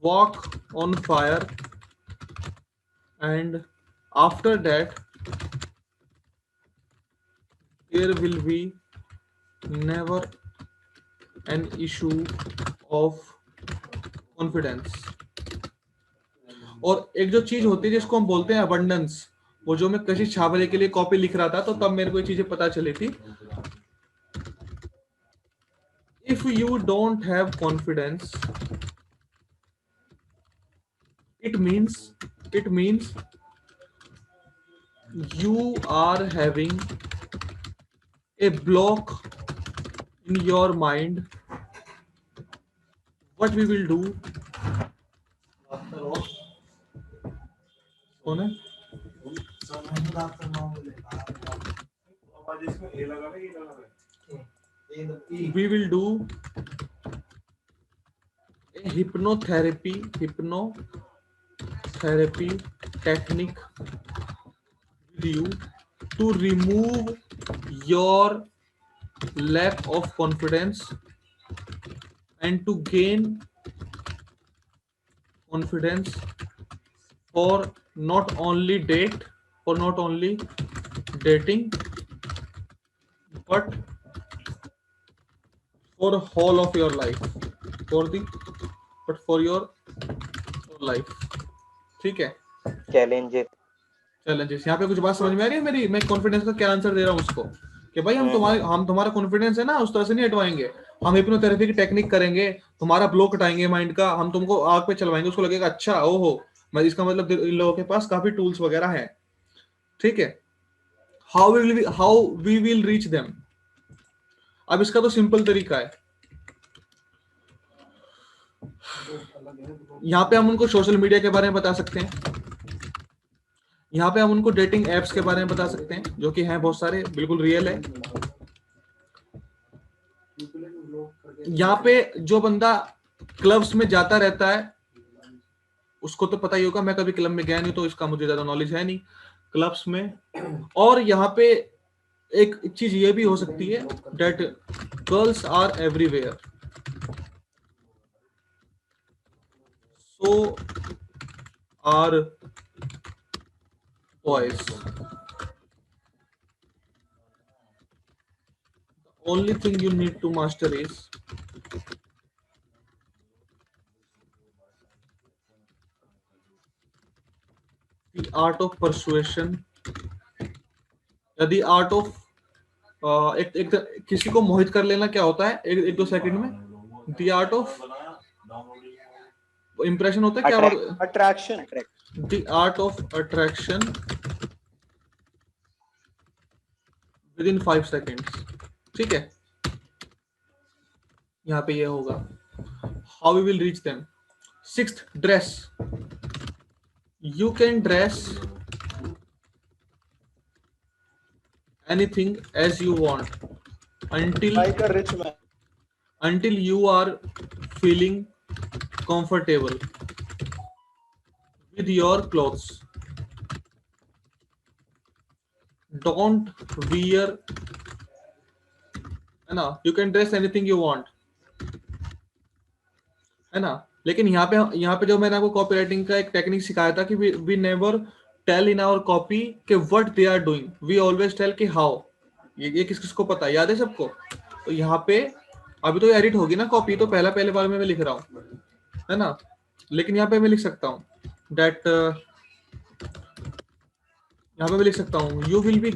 walk on fire, and after that there will be never an issue of confidence। और एक जो चीज होती है जिसको हम बोलते हैं अबंडेंस, वो जो मैं कशिश छावले के लिए कॉपी लिख रहा था तो तब मेरे को ये चीजें पता चली थी। If you don't have confidence, it means you are having a block in your mind। what we will do, कौन है? we will do a hypnotherapy technique with you to remove your lack of confidence and to gain confidence for not only dating but for whole of your life, for your life। ठीक है, challenges। यहाँ पे कुछ बात समझ में आ रही है मेरी? मैं कॉन्फिडेंस का क्या आंसर दे रहा हूँ उसको कि भाई हम तुम्हारा कॉन्फिडेंस है ना उस तरह से नहीं हटवाएंगे। हम हिप्नोथेरेपी की टेक्निक करेंगे, तुम्हारा ब्लॉक हटाएंगे माइंड का, हम तुमको आग पे चलवाएंगे, उसको लगेगा अच्छा ओहो मैं, इसका मतलब इन लोगों के पास काफी टूल्स वगैरह हैं। ठीक है, how we will reach them. अब इसका तो सिंपल तरीका है, यहाँ पे हम उनको सोशल मीडिया के बारे में बता सकते हैं, यहाँ पे हम उनको डेटिंग एप्स के बारे में बता सकते हैं जो कि हैं बहुत सारे, बिल्कुल रियल है। यहाँ पे जो बंदा क्लब्स में जाता रहता है उसको तो पता ही होगा, मैं कभी क्लब में गया नहीं तो इसका मुझे ज्यादा नॉलेज है नहीं क्लब्स में। और यहाँ पे एक चीज ये भी हो सकती है that girls are everywhere, so are boys। The only thing you need to master is the art of persuasion, या the art of एक किसी को मोहित कर लेना क्या होता है एक दो सेकंड में, the art of इंप्रेशन होता है क्या? Attraction. The art of attraction within 5 seconds। ठीक है, यहाँ पे ये होगा how we will reach them। 6th, dress। You can dress anything as you want until like a rich man, until you are feeling comfortable with your clothes। Don't wear, है ना, you can dress anything you want, है ना। लेकिन यहाँ पे जो मैंने आपको कॉपी राइटिंग का एक टेक्निक सिखाया था कि we never tell in our copy कि what they are doing, we always tell कि how। ये किस किस को पता है, याद है सबको? तो यहाँ पे अभी तो एडिट होगी ना कॉपी, तो पहले बार में मैं लिख रहा हूँ, है ना। लेकिन यहाँ पे मैं लिख सकता हूँ डेट, यहाँ पे मैं लिख सकता हूँ you will be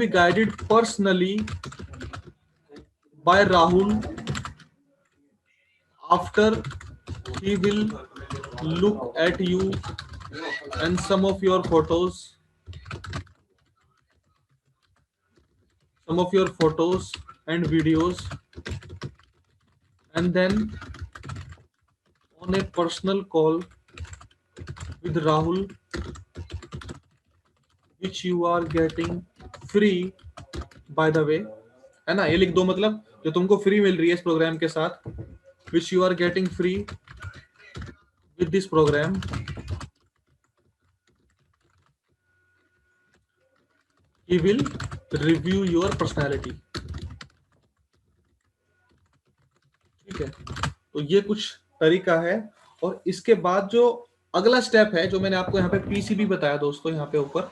guided personally by Rahul after he will look at you and some of your photos and videos, and then on a personal call with Rahul, which you are getting free by the way, है ना। ये लिख दो, मतलब जो तुमको free मिल रही है इस प्रोग्राम के साथ, which you are getting free with this program, he will review your personality। ठीक है, तो ये कुछ तरीका है। और इसके बाद जो अगला स्टेप है, जो मैंने आपको यहाँ पे पीसीबी बताया दोस्तों, यहाँ पे ऊपर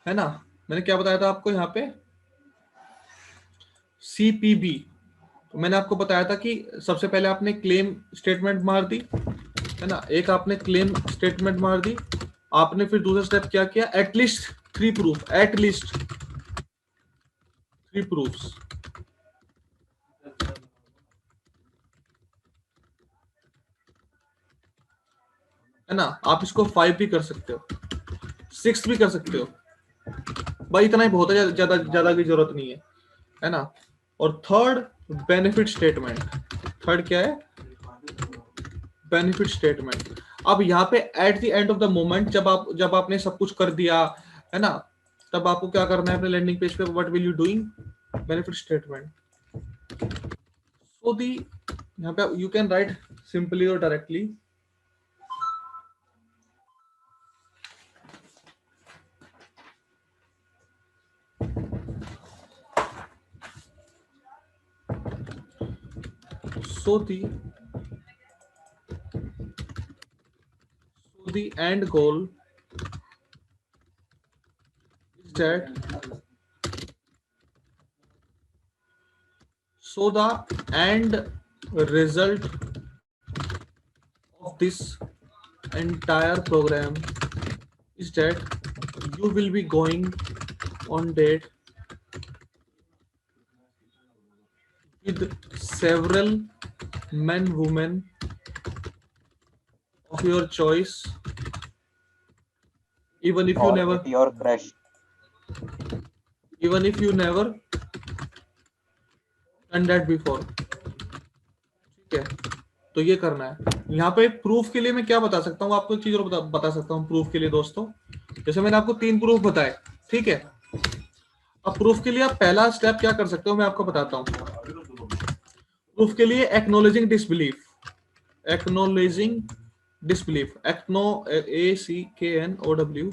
है ना, मैंने क्या बताया था आपको यहाँ पे, सीपीबी। तो मैंने आपको बताया था कि सबसे पहले आपने क्लेम स्टेटमेंट मार दी, है ना, एक आपने क्लेम स्टेटमेंट मार दी, आपने फिर दूसरा स्टेप क्या किया, एटलीस्ट 3 प्रूफ, एटलीस्ट 3 प्रूफ्स, है ना। आप इसको 5 भी कर सकते हो, 6 भी कर सकते हो, भाई इतना ही बहुत है, ज्यादा की जरूरत नहीं है ना। और थर्ड बेनिफिट स्टेटमेंट, थर्ड क्या है, बेनिफिट स्टेटमेंट। अब यहाँ पे at the end of the moment, जब आपने सब कुछ कर दिया, है ना, तब आपको क्या करना है अपने लैंडिंग पेज पे, what will you doing, benefit statement. So the यहाँ पे यू कैन राइट सिंपली और directly, so the end goal is that, so the end result of this entire program is that you will be going on date with several men, women of your choice, even if you never, your crush, even if you never done that before। ठीक है, तो ये करना है। यहाँ पे proof के लिए मैं क्या बता सकता हूँ आपको, एक चीज और बता सकता हूँ प्रूफ के लिए दोस्तों। जैसे मैंने आपको 3 प्रूफ बताए, ठीक है। अब प्रूफ के लिए आप पहला स्टेप क्या कर सकते हो, मैं आपको बताता हूँ। प्रूफ के लिए acknowledging disbelief, acknowledging disbelief, Acno ACKNOW,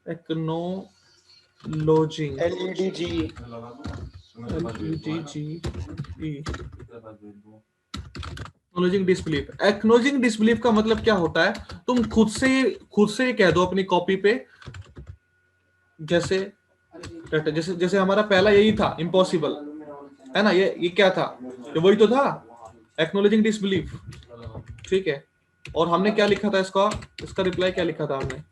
acknowledging, LEDGE, acknowledging disbelief. Acknowledging disbelief का मतलब क्या होता है, तुम खुद से कह दो अपनी कॉपी पे, जैसे हमारा पहला यही था, इम्पॉसिबल, है ना, ये क्या था, ये वही तो था, एक्नॉलेजिंग डिसबिलीफ। ठीक है, और हमने क्या लिखा था, इसका रिप्लाई क्या लिखा था हमने,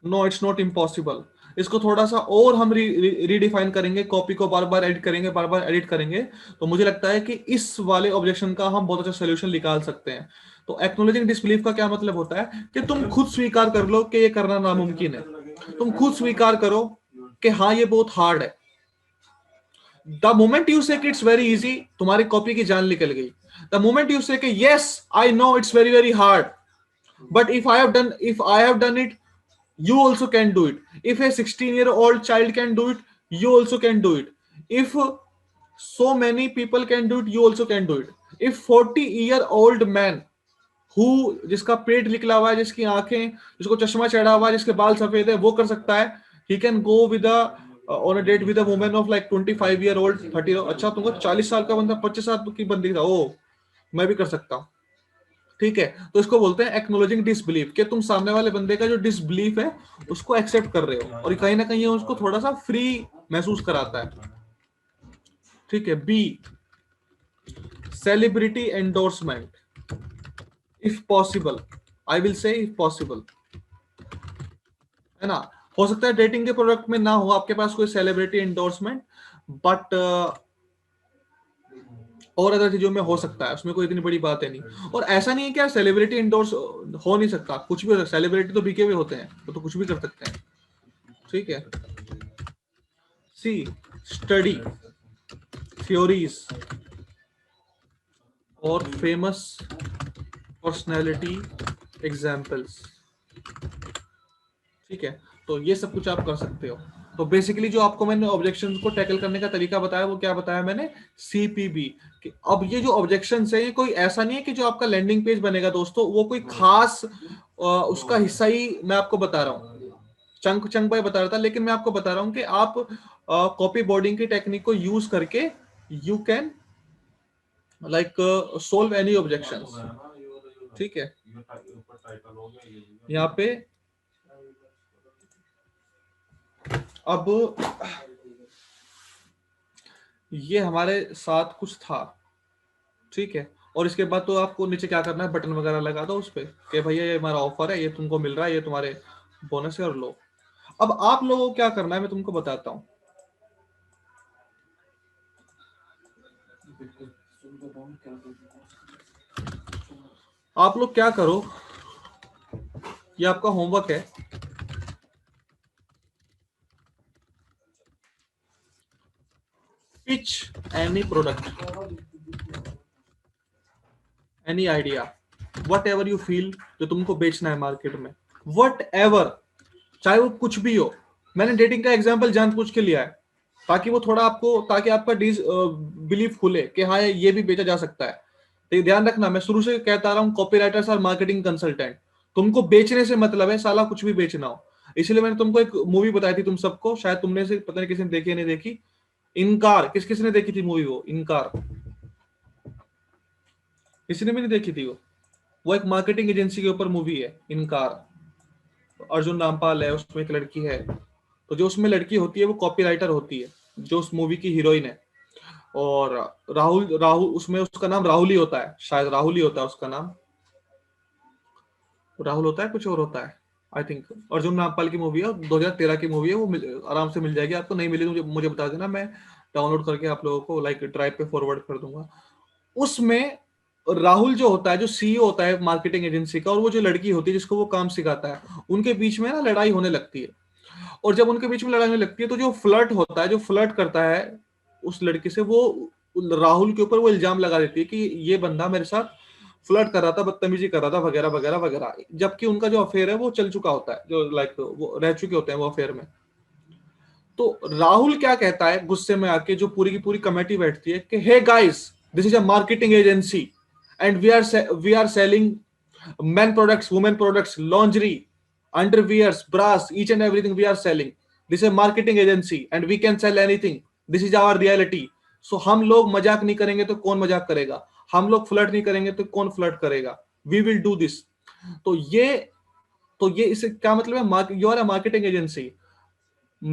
नो इट्स नॉट इम्पॉसिबल। इसको थोड़ा सा और हम रीडिफाइन करेंगे, कॉपी को बार बार एडिट करेंगे, तो मुझे लगता है कि इस वाले ऑब्जेक्शन का हम बहुत अच्छा सोल्यूशन निकाल सकते हैं। तो एक्नॉलेजिंग डिसबिलीफ का क्या मतलब होता है कि तुम खुद स्वीकार कर लो कि ये करना नामुमकिन है, तुम खुद स्वीकार करो कि हाँ ये बहुत हार्ड है। द मोमेंट यू से कि इट्स वेरी इजी, तुम्हारी कॉपी की जान निकल गई। द मोमेंट यू से कि yes I know it's very very hard, but if I have done it, you also can do it. If a 16-year-old child can do it, you also can do it. If so many people can do it, you also can do it. If 40-year-old man जिसका पेट निकला हुआ है, जिसकी आंखें, जिसको चश्मा चढ़ा हुआ है, जिसके बाल सफेद है, वो कर सकता है, he can go with on a date with a woman of like 25-year-old, 30। अच्छा, तुमको 40 साल का बंदा 25 साल की बंदी था, ओ मैं भी कर सकता हूँ। ठीक है, तो इसको बोलते हैं एक्नोलॉजिंग डिसबिलीफ, कि तुम सामने वाले बंदे का जो डिसबिलीफ है उसको एक्सेप्ट कर रहे हो, और कहीं ना कहीं ये उसको थोड़ा सा फ्री महसूस कराता है। ठीक है। B, celebrity endorsement, if possible, I will say if possible, है ना। हो सकता है डेटिंग के प्रोडक्ट में ना हो आपके पास कोई सेलिब्रिटी एंडोर्समेंट, बट और अदर चीजों में हो सकता है, उसमें कोई इतनी बड़ी बात है नहीं। और ऐसा नहीं है कि यार सेलिब्रिटी इंडोर्स हो नहीं सकता, कुछ भी हो सकता, सेलिब्रिटी तो बिके हुए होते हैं, तो कुछ भी कर सकते हैं। ठीक है। सी, स्टडी थ्योरीज और फेमस पर्सनैलिटी एग्जाम्पल्स। ठीक है, तो ये सब कुछ आप कर सकते हो। तो बेसिकली जो आपको मैंने ऑब्जेक्शंस को टैकल करने का तरीका बताया, वो क्या बताया मैंने, सीपीबी। कि अब ये जो ऑब्जेक्शंस है, ये कोई ऐसा नहीं है कि जो आपका लैंडिंग पेज बनेगा दोस्तों, वो कोई खास उसका हिस्सा ही मैं आपको बता रहा हूँ, चंक भाई बता रहा था, लेकिन मैं आपको बता रहा हूँ कि आप कॉपी बोर्डिंग की टेक्निक को यूज करके you can like solve any objections. ठीक है, यहाँ पे अब ये हमारे साथ कुछ था। ठीक है, और इसके बाद तो आपको नीचे क्या करना है, बटन वगैरह लगा दो उस पे कि भैया ये हमारा ऑफर है, ये तुमको मिल रहा है, ये तुम्हारे बोनस है, और लो। अब आप लोगों को क्या करना है मैं तुमको बताता हूं। आप लोग क्या करो, ये आपका होमवर्क है। Pitch any product, any idea, what ever you feel, जो तुमको बेचना है मार्केट में, वट एवर, चाहे वो कुछ भी हो। मैंने डेटिंग का एग्जाम्पल जानबूझ के लिया है ताकि वो थोड़ा आपको, ताकि आपका बिलीफ खुले कि हाँ ये भी बेचा जा सकता है। तो ध्यान रखना, मैं शुरू से कहता रहा हूँ, कॉपीराइटर्स और मार्केटिंग कंसल्टेंट, तुमको बेचने से मतलब है, साला कुछ भी बेचना हो। इसलिए मैंने तुमको एक मूवी बताई थी तुम सबको, शायद तुमने से पता नहीं किसी ने देखी या नहीं देखी, इनकार। किस ने देखी थी मूवी वो इनकार? किसी ने भी नहीं देखी थी वो एक मार्केटिंग एजेंसी के ऊपर मूवी है इनकार। अर्जुन रामपाल है उसमें, एक लड़की है, तो जो उसमें लड़की होती है वो कॉपीराइटर होती है, जो उस मूवी की हीरोइन है। और राहुल उसमें, उसका नाम राहुल ही होता है, शायद राहुल ही होता है उसका नाम, राहुल होता है कुछ और होता है आई थिंक। अर्जुन रामपाल की मूवी है, 2013 की मूवी है, वो आराम से मिल जाएगी आपको, नहीं मिली तो मुझे बता देना, मैं डाउनलोड करके आप लोगों को लाइक ड्राइव पे फॉरवर्ड कर दूंगा। उसमें राहुल जो होता है, जो सीईओ होता है मार्केटिंग एजेंसी का, और वो जो लड़की होती है जिसको वो काम सिखाता है, उनके बीच में ना लड़ाई होने लगती है। और जब उनके बीच में लड़ाई होने लगती है तो जो फ्लर्ट होता है, जो फ्लर्ट करता है उस लड़की से, वो राहुल के ऊपर वो इल्जाम लगा देती है कि ये बंदा मेरे साथ फ्लर्ट कर रहा था, बदतमीजी कर रहा था, वगैरह वगैरह वगैरह। जबकि उनका जो अफेयर है वो चल चुका होता है, जो लाइक वो रह चुके होते हैं वो अफेयर में। तो राहुल क्या कहता है गुस्से में आके, जो पूरी की पूरी कमेटी बैठती है, कि hey guys, this is a marketing agency and we are selling men products, women products, lingerie, underwears, bras, each and everything we are selling. This is a marketing agency and we can sell anything. This is our reality. So हम लोग मजाक नहीं करेंगे तो कौन मजाक करेगा, हम लोग फ्लर्ट नहीं करेंगे तो कौन फ्लर्ट करेगा, we will do this. तो ये इससे क्या मतलब है, you are a marketing agency.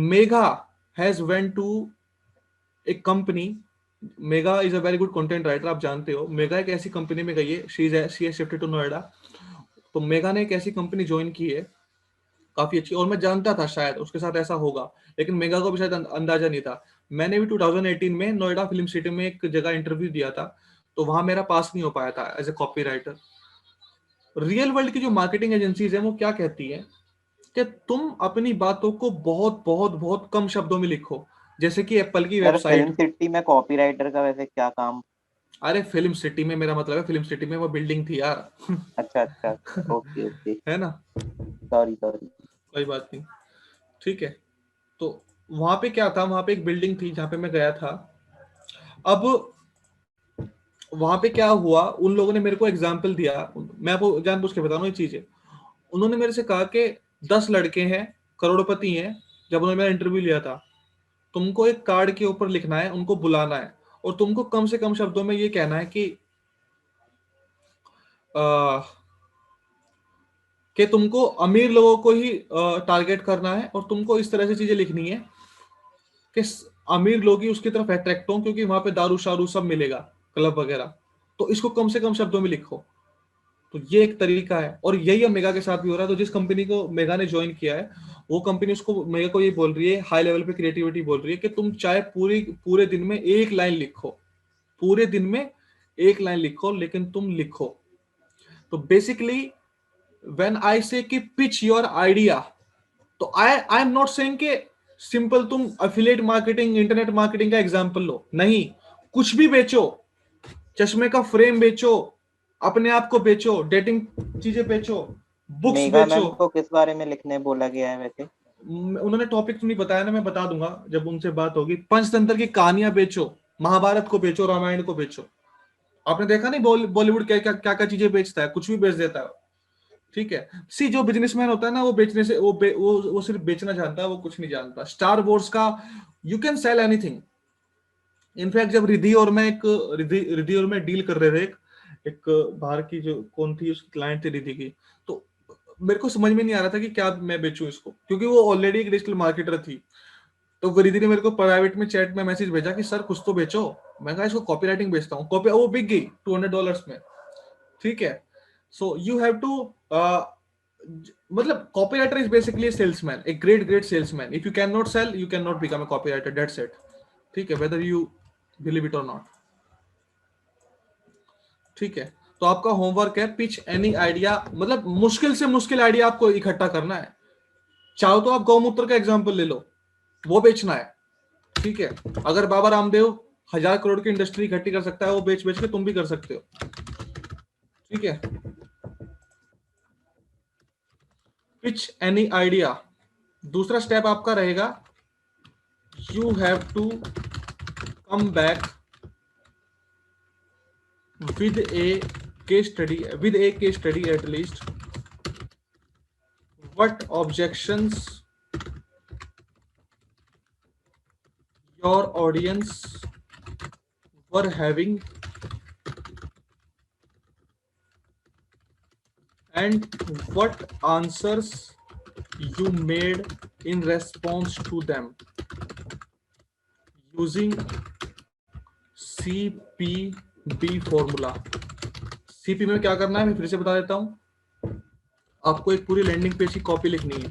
Megha has went to a company. Mega is a very good content writer, आप जानते हो। मेगा एक ऐसी कंपनी में गई है, she has shifted to Noida. तो मेगा ने एक ऐसी कंपनी ज्वाइन की है काफी अच्छी, और मैं जानता था शायद उसके साथ ऐसा होगा, लेकिन मेगा को भी शायद अंदाजा नहीं था। मैंने भी 2018 में नोएडा फिल्म सिटी में एक जगह इंटरव्यू दिया था, तो वहां मेरा पास नहीं हो पाया था as a copy writer. Real world की जो मार्केटिंग एजेंसीज है वो क्या कहती है कि तुम अपनी बातों को बहुत बहुत बहुत कम शब्दों में लिखो, जैसे कि एप्पल की वेबसाइट। फिल्म सिटी में कॉपीराइटर का वैसे क्या काम? अरे फिल्म सिटी में मेरा मतलब है, फिल्म सिटी में वो बिल्डिंग थी यार। अच्छा अच्छा, ओके ओके, है ना, सॉरी सॉरी, कोई बात नहीं। ठीक है, तो वहां पे क्या था, वहां पे एक बिल्डिंग थी जहां पे मैं गया था। अब वहां पे क्या हुआ, उन लोगों ने मेरे को एग्जाम्पल दिया, मैं आपको जानबूझ के बता रहा हूँ ये चीजें। उन्होंने मेरे से कहा कि 10 लड़के हैं, करोड़पति हैं, जब उन्होंने मेरा इंटरव्यू लिया था, तुमको एक कार्ड के ऊपर लिखना है, उनको बुलाना है, और तुमको कम से कम शब्दों में ये कहना है कि कि तुमको अमीर लोगों को ही टारगेट करना है और तुमको इस तरह से चीजें लिखनी है कि अमीर लोग ही उसकी तरफ अट्रैक्ट हों, क्योंकि वहां पे दारू शारू सब मिलेगा, क्लब वगैरह। तो इसको कम से कम शब्दों में लिखो। तो ये एक तरीका है, और यही अब मेगा के साथ भी हो रहा है। तो जिस कंपनी को मेगा ने ज्वाइन किया है, वो कंपनी उसको मेगा को ये बोल रही है, हाई लेवल पे क्रिएटिविटी बोल रही है कि तुम चाहे पूरे दिन में एक लाइन लिखो, पूरे दिन में एक लाइन लिखो, लेकिन तुम लिखो। तो बेसिकली व्हेन आई से कि पिच योर आइडिया, तो आई एम नॉट सेइंग कि सिंपल तुम एफिलिएट मार्केटिंग, इंटरनेट मार्केटिंग का एग्जांपल लो, नहीं, कुछ भी बेचो, चश्मे का फ्रेम बेचो, अपने आप को बेचो, डेटिंग चीजें बेचो, बुक्स बेचो। को किस बारे में लिखने बोला गया है वैसे? उन्होंने टॉपिक तो नहीं बताया ना, मैं बता दूंगा जब उनसे बात होगी। पंचतंत्र की कहानियां बेचो, महाभारत को बेचो, रामायण को बेचो। आपने देखा नहीं बॉलीवुड क्या क्या क्या क्या चीजें बेचता है, कुछ भी बेच देता है। ठीक है, सी जो बिजनेसमैन होता है ना, वो बेचने से वो सिर्फ बेचना जानता है, वो कुछ नहीं जानता। स्टार वॉर्स का you can sell anything. In fact जब रिद्धि और मैं डील कर रहे थे, एक बाहर की जो कौन थी, उसकी क्लाइंट थी रिद्धि की, तो मेरे को समझ में नहीं आ रहा था कि क्या मैं बेचूं इसको, क्योंकि वो ऑलरेडी एक डिजिटल मार्केटर थी। तो रिद्धि ने मेरे को प्राइवेट में चैट में मैसेज भेजा कि सर कुछ तो बेचो। मैं कहा इसको कॉपीराइटिंग बेचता हूँ। कॉपी वो बिक गई $200 में। ठीक है, सो यू हैव टू मतलब copywriter is basically a salesman, a great salesman. If you cannot sell, you cannot become a copywriter. That's it. ठीक है, whether you believe it or not. ठीक है, तो आपका होमवर्क है पिच एनी आइडिया, मतलब मुश्किल से मुश्किल आइडिया आपको इकट्ठा करना है। चाहो तो आप गौमूत्र का एग्जांपल ले लो, वो बेचना है। ठीक है, अगर बाबा रामदेव 1000 करोड़ की इंडस्ट्री इकट्ठी कर सकता है, वो बेच के तुम भी कर सकते हो। ठीक है, पिच एनी आइडिया। दूसरा स्टेप आपका रहेगा, you have to come back with a case study at least. What objections your audience were having and what answers you made in response to them using CPB formula. CP में क्या करना है मैं फिर से बता देता हूं। आपको एक पूरी लैंडिंग पेज की कॉपी लिखनी है।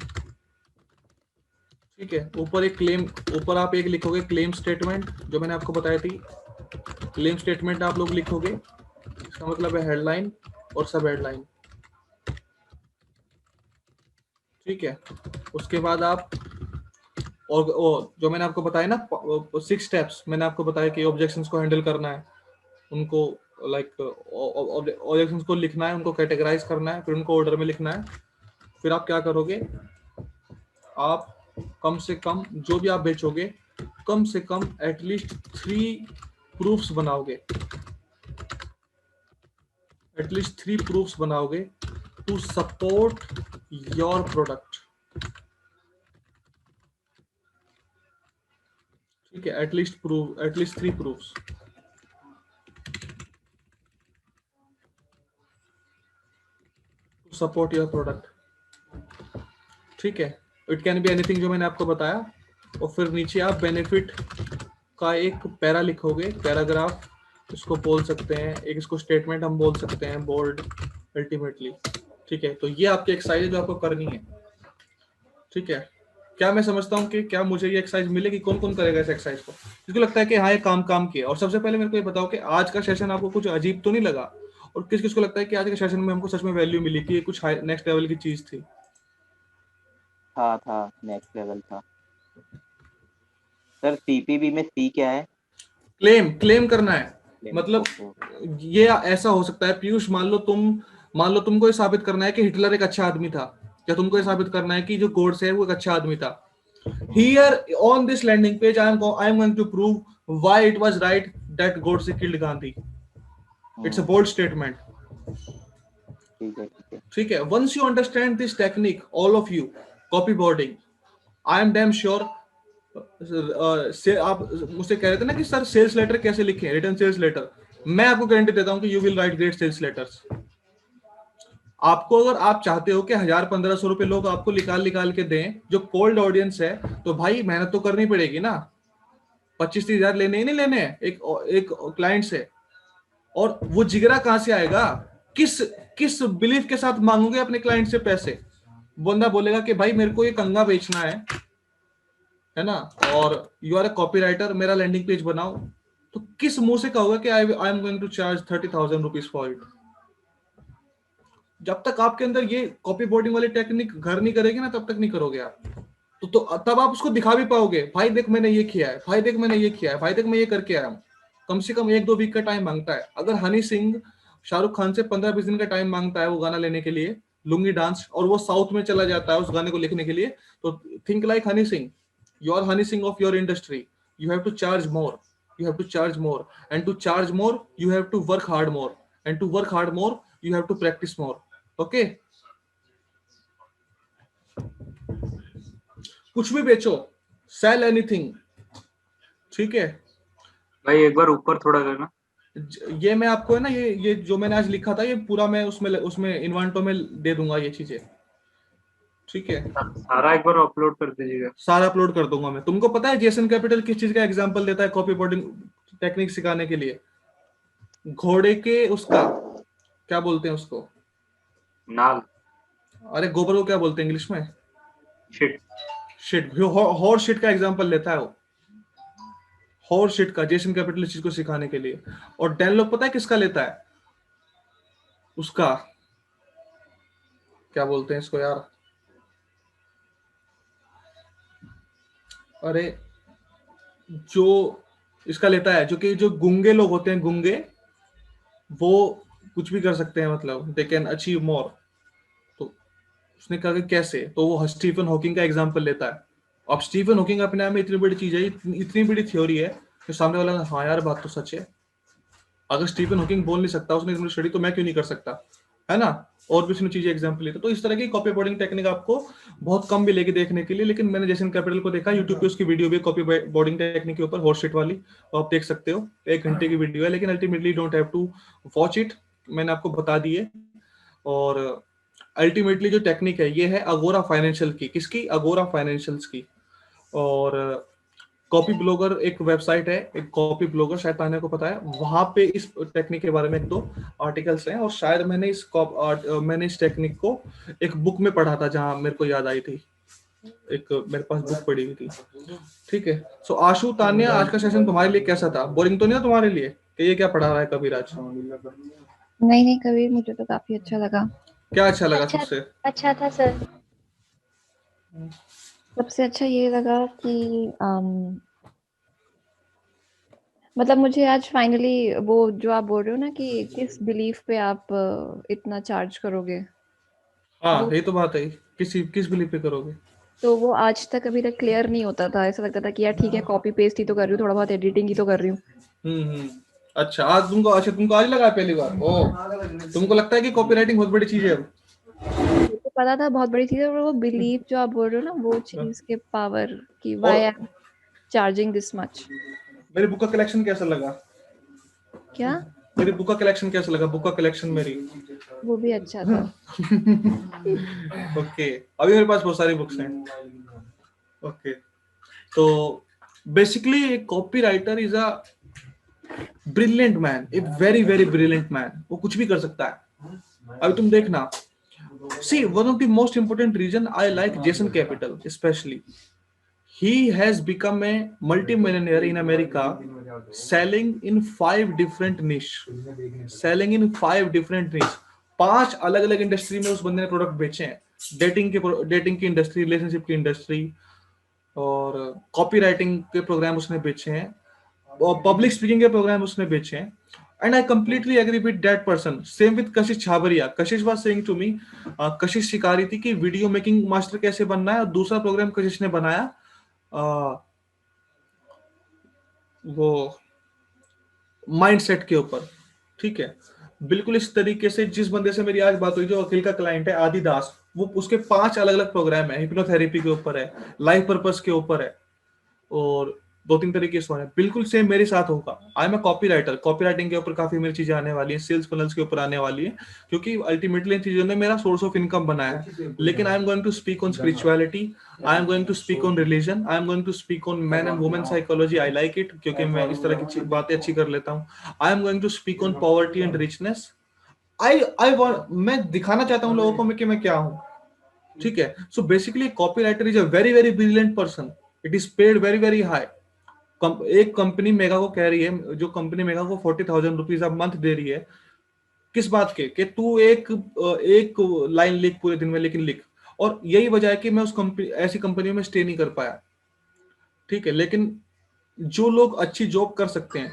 ठीक है, ऊपर आप एक लिखोगे क्लेम स्टेटमेंट, जो मैंने आपको बताई थी। क्लेम स्टेटमेंट आप लोग लिखोगे, इसका मतलब है हेडलाइन और सब हेडलाइन। ठीक है, उसके बाद आप और जो मैंने आपको बताया ना 6 स्टेप्स, मैंने आपको बताया कि ऑब्जेक्शंस को हैंडल करना है, उनको ऑब्जेक्शंस को लिखना है, उनको कैटेगराइज करना है, फिर उनको ऑर्डर में लिखना है। फिर आप क्या करोगे, आप कम से कम जो भी आप बेचोगे, कम से कम एटलीस्ट 3 प्रूफ्स बनाओगे, टू सपोर्ट योर प्रोडक्ट। ठीक है, at least 3 proofs. Support your product. ठीक है, इट कैन बी एनीथिंग जो मैंने आपको बताया। और फिर नीचे आप बेनिफिट का एक पैरा लिखोगे, पैराग्राफ इसको बोल सकते हैं, एक इसको स्टेटमेंट हम बोल सकते हैं, बोल्ड अल्टीमेटली। ठीक है, तो ये आपकी एक्सरसाइज है जो आपको करनी है। ठीक है, क्या मैं समझता हूँ कि क्या मुझे ये एक्सरसाइज मिलेगी? कौन कौन करेगा इस एक्सरसाइज को, जिसको लगता है कि हाँ ये काम किया? और सबसे पहले मेरे को ये बताओ कि आज का सेशन आपको कुछ अजीब तो नहीं लगा, और किस किस को लगता है कि आज के सेशन में हमको सच में वैल्यू मिली, कि ये कुछ नेक्स्ट लेवल की चीज थी? था नेक्स्ट लेवल था सर। सीपीबी में सी क्या है? क्लेम करना है। मतलब ये ऐसा हो सकता है पीयूष, मान लो तुमको ये साबित करना है कि हिटलर एक अच्छा आदमी था, या तुमको ये साबित करना है कि जो गोड्से है वो एक अच्छा आदमी था। Here on this landing page I am going to prove why it was right that Godse killed Gandhi. It's a bold statement. ठीक है, once you understand this technique, all of you, copyboarding, I am damn sure आप मुझसे कह रहे थे ना कि sir sales letter कैसे लिखें, रिटर्न सेल्स लेटर, मैं आपको गारंटी देता हूं कि you will write great sales letters. आपको अगर आप चाहते हो कि 1000-1500 रुपए लोग आपको निकाल के दें, जो कोल्ड ऑडियंस है, तो भाई मेहनत तो करनी पड़ेगी ना। 25-30 हजार लेने ही नहीं लेने हैं एक क्लाइंट से। और वो जिगरा कहां से आएगा? किस किस बिलीफ के साथ मांगोगे अपने क्लाइंट से पैसे? बंदा बोलेगा कि भाई मेरे को ये कंगा बेचना है ना, और यू आर ए कॉपीराइटर, मेरा लैंडिंग पेज बनाओ, तो किस मुंह से कहोगे कि I am going to charge 30,000 rupees for it? जब तक आपके अंदर ये कॉपी बोर्डिंग वाली टेक्निक घर नहीं करेगी ना, तब तक नहीं करोगे आप। तो तब आप उसको दिखा भी पाओगे, भाई देख मैंने ये किया है, भाई देख मैंने ये किया है, भाई देख मैं ये करके आया हूँ। कम से कम 1-2 वीक का टाइम मांगता है। अगर हनी सिंह शाहरुख खान से 15-20 दिन का टाइम मांगता है वो गाना लेने के लिए, लुंगी डांस, और वो साउथ में चला जाता है उस गाने को लिखने के लिए, तो think like Honey Singh. You are Honey Singh of your industry, you have to charge more, you have to charge more, and to charge more you have to work hard more, and to work hard more you have to practice more. Okay, कुछ भी बेचो, sell anything, ठीक है भाई? एक बार ऊपर थोड़ा करना। ये मैं आपको है ना, ये जो मैंने आज लिखा था ये पूरा मैं उसमें इन्वांटो में दे दूंगा ये चीजें, ठीक है? सारा एक बार अपलोड कर दीजिएगा। सारा अपलोड कर दूंगा मैं। तुमको पता है जेसन कैपिटल किस चीज का एग्जांपल देता है कॉपी बोर्डिंग टेक्निक सिखाने के लिए? घोड़े के उसका क्या बोलते हैं उसको? नाल। अरे गोबर को क्या बोलते हैं इंग्लिश में? शिट। शिट, हॉर्स शिट का एग्जांपल लेता है वो, हॉर्स शिट का, जेसन कैपिटल इस चीज को सिखाने के लिए। और डैन लोग पता है किसका लेता है? उसका क्या बोलते हैं इसको यार, अरे जो इसका लेता है, जो कि जो गूंगे लोग होते हैं, गूंगे वो कुछ भी कर सकते हैं, मतलब दे कैन अचीव मोर। तो उसने कहा कि कैसे, तो वो स्टीफन हॉकिंग का एग्जांपल लेता है। अब स्टीफन हॉकिंग अपने आप में इतनी बड़ी चीज है, इतनी बड़ी थ्योरी है कि सामने वाला, हाँ यार बात तो सच है। अगर स्टीफन हॉकिंग बोल नहीं सकता, उसने इतनी स्टडी, तो मैं क्यों नहीं कर सकता, है ना? और भी उसने चीजें एग्जांपल लेते। तो इस तरह की कॉपी बोर्डिंग टेक्निक आपको बहुत कम मिलेगी देखने के लिए, लेकिन मैंने जेसन कैपिटल को देखा यूट्यूब पे, उसकी वीडियो भी कॉपी बोर्डिंग टेक्निक के ऊपर, हॉर्स शिट वाली, तो आप देख सकते हो, 1 घंटे की वीडियो है, लेकिन ultimately don't have to watch it, मैंने आपको बता दी है। और अल्टीमेटली जो टेक्निक है ये है अगोरा फाइनेंशियल की, किसकी? अगोरा फाइनेंशियल्स की। और कॉपी ब्लॉगर एक वेबसाइट है, एक कॉपी ब्लॉगर, शायद ताने को पता है, वहां पे इस टेक्निक के बारे में 1-2 आर्टिकल्स हैं। और शायद मैंने इस टेक्निक को एक बुक में पढ़ा था, जहां मेरे को याद आई थी, एक मेरे पास बुक पड़ी हुई थी, ठीक है? सो आशु, तान्या, आज का सेशन तुम्हारे लिए कैसा था? बोरिंग तो नहीं था तुम्हारे लिए कि ये क्या पढ़ा रहा है कबीराज? नहीं कबीर, मुझे तो काफी अच्छा लगा। क्या अच्छा लगा सबसे? अच्छा था सर। सबसे अच्छा ये लगा कि मतलब मुझे आज फाइनली वो जो आप बोल रहे हो ना कि किस बिलीफ पे आप इतना चार्ज करोगे, हाँ ये तो बात है, किस बिलीफ पे करोगे? तो वो आज तक अभी तक क्लियर नहीं होता था। ऐसा लगता था कि यार ठीक है, कॉपी पेस्ट ही तो कर रही हूँ, थोड़ा बहुत एडिटिंग ही तो कर रही हूँ। अच्छा, आज तुमको आज लगा पहली बार? ओ, तुमको लगता है कि कॉपीराइटिंग बहुत बड़ी चीज है? तो पता था बहुत बड़ी चीज है, और वो बिलीफ जो आप बोल रहे हो ना, वो चीज के पावर की, why I am charging this much. मेरी बुक का कलेक्शन कैसा लगा? क्या? मेरी बुक का कलेक्शन कैसा लगा? बुक का कलेक्शन मेरी, वो भी अच्छा था। ओके, अभी मेरे पास बहुत सारी बुक्स हैं। ओके, तो basically copy writer is a brilliant man, a very very brilliant man. वो कुछ भी कर सकता है। अभी तुम देखना, see one of the most important reason I like Jason Capital specially, he has become a multi-millionaire in America, selling in 5 different niche, 5 अलग अलग इंडस्ट्री में उस बंदे ने प्रोडक्ट बेचे हैं। डेटिंग की इंडस्ट्री, रिलेशनशिप की इंडस्ट्री, और कॉपी राइटिंग के प्रोग्राम उसने बेचे हैं, और पब्लिक स्पीकिंग के प्रोग्राम उसने बेचे हैं। And I completely agree with that person. Same with Kashish Chhabria. Kashish was saying to me, कशिश सिखा रही थी कि वीडियो मेकिंग मास्टर कैसे बनना है, और दूसरा प्रोग्राम कशिश ने बनाया वो माइंडसेट के ऊपर, ठीक है? बिल्कुल इस तरीके से जिस बंदे से मेरी आज बात हुई, जो अखिल का क्लाइंट है, आदि दास, वो उसके 5 अलग अलग प्रोग्राम है, हिप्नोथेरेपी के ऊपर है, लाइफ पर्पस के ऊपर है, और 2-3 तरीके से होना है, बिल्कुल सेम मेरे साथ होगा। I am a copy writer, copy writing के ऊपर काफी मेरी चीजें आने वाली है, सेल्स फनल्स के ऊपर आने वाली है, क्योंकि अल्टीमेटली इन चीजों ने मेरा सोर्स ऑफ इनकम बनाया है। लेकिन I am going to speak on spirituality, I am going to speak on religion, I am going to speak on man and women psychology, I like it, क्योंकि मैं इस तरह की बातें अच्छी कर लेता हूँ। I am going to speak on poverty and richness. I want, मैं दिखाना चाहता हूँ लोगों को मैं कि मैं क्या हूँ, ठीक है। So basically copywriter is a very very brilliant person, it is paid very very high. एक कंपनी मेगा को कह रही है, जो कंपनी मेगा को 40,000 रुपीज अब मंथ दे रही है, किस बात के कि तू एक लाइन लिख पूरे दिन में, लेकिन लिख। और यही वजह है कि मैं उस कंपनी, ऐसी कंपनियों में स्टे नहीं कर पाया, ठीक है। लेकिन जो लोग अच्छी जॉब कर सकते हैं,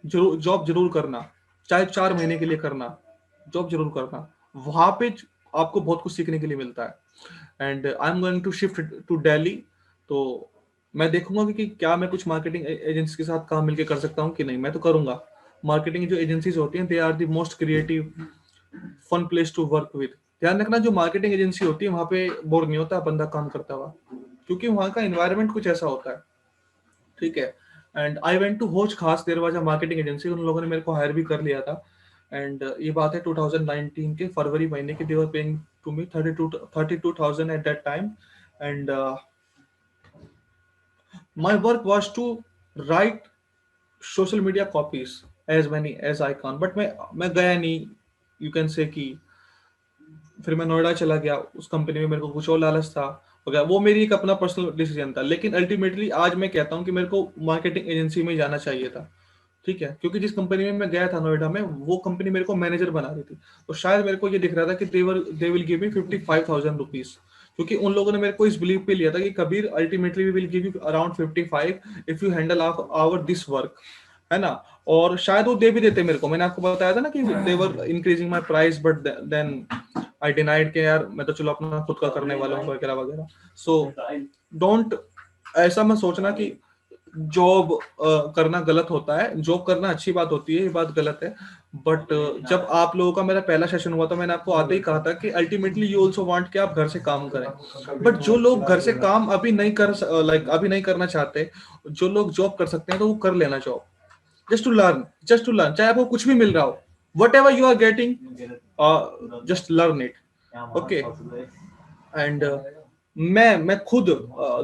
जॉब जरूर करना, चाहे 4 महीने के लिए करना, जॉब जरूर करना, वहां पे आपको बहुत कुछ सीखने के लिए मिलता है। And I am going to shift to Delhi, तो मैं देखूंगा कि क्या मैं कुछ मार्केटिंग एजेंसी के साथ काम मिलकर कर सकता हूँ कि नहीं। मैं तो करूंगा। मार्केटिंग जो एजेंसीज होती हैं, they are the most creative fun place to work with. ध्यान रखना, जो मार्केटिंग एजेंसी होती है वहां पे बोर नहीं होता बंदा काम करता हुआ, क्योंकि वहां का एनवायरनमेंट कुछ ऐसा होता है, ठीक है। And I went to Hauz Khas, there was a marketing agency, उन लोगों ने मेरे को हायर भी कर लिया था। एंड ये बात है 2019 के फरवरी महीने की। They were paying to me 32,000 at that time. And my work was to write social media copies as many as I can, but मैं गया नहीं, you can say कि फिर मैं नोएडा चला गया, उस कंपनी में मेरे को कुछ और लालच था वगैरह, वो मेरी एक अपना पर्सनल डिसीजन था। लेकिन अल्टीमेटली आज मैं कहता हूँ कि मेरे को मार्केटिंग एजेंसी में जाना चाहिए था, ठीक है, क्योंकि जिस कंपनी में मैं गया था नोएडा में, वो कंपनी मेरे को मैनेजर बना रही थी। तो शायद मेरे को ये दिख रहा था कि they will give me 55,000 rupees, क्योंकि उन लोगों ने मेरे को इस बिलीव पे लिया था कि Kabir ultimately we will give you around 55 if you handle our this work, है ना। और शायद वो दे भी देते मेरे को। मैंने आपको बताया था ना कि they were increasing my price, but then I denied के यार मैं तो चलो अपना खुद का करने वाला हूँ वगैरह वगैरह। सो डोंट ऐसा मत सोचना कि जॉब करना गलत होता है। जॉब करना अच्छी बात होती है, ये बात गलत है। बट जब आप लोगों का मेरा पहला सेशन हुआ था, मैंने आपको आते ही कहा था कि अल्टीमेटली यू ऑल्सो वांट कि आप घर से काम करें। बट जो लोग घर से काम अभी नहीं करना चाहते, जो लोग जॉब कर सकते हैं, तो वो कर लेना जॉब, जस्ट टू लर्न, चाहे आपको कुछ भी मिल रहा हो, whatever you are getting, just learn it, okay. And मैं खुद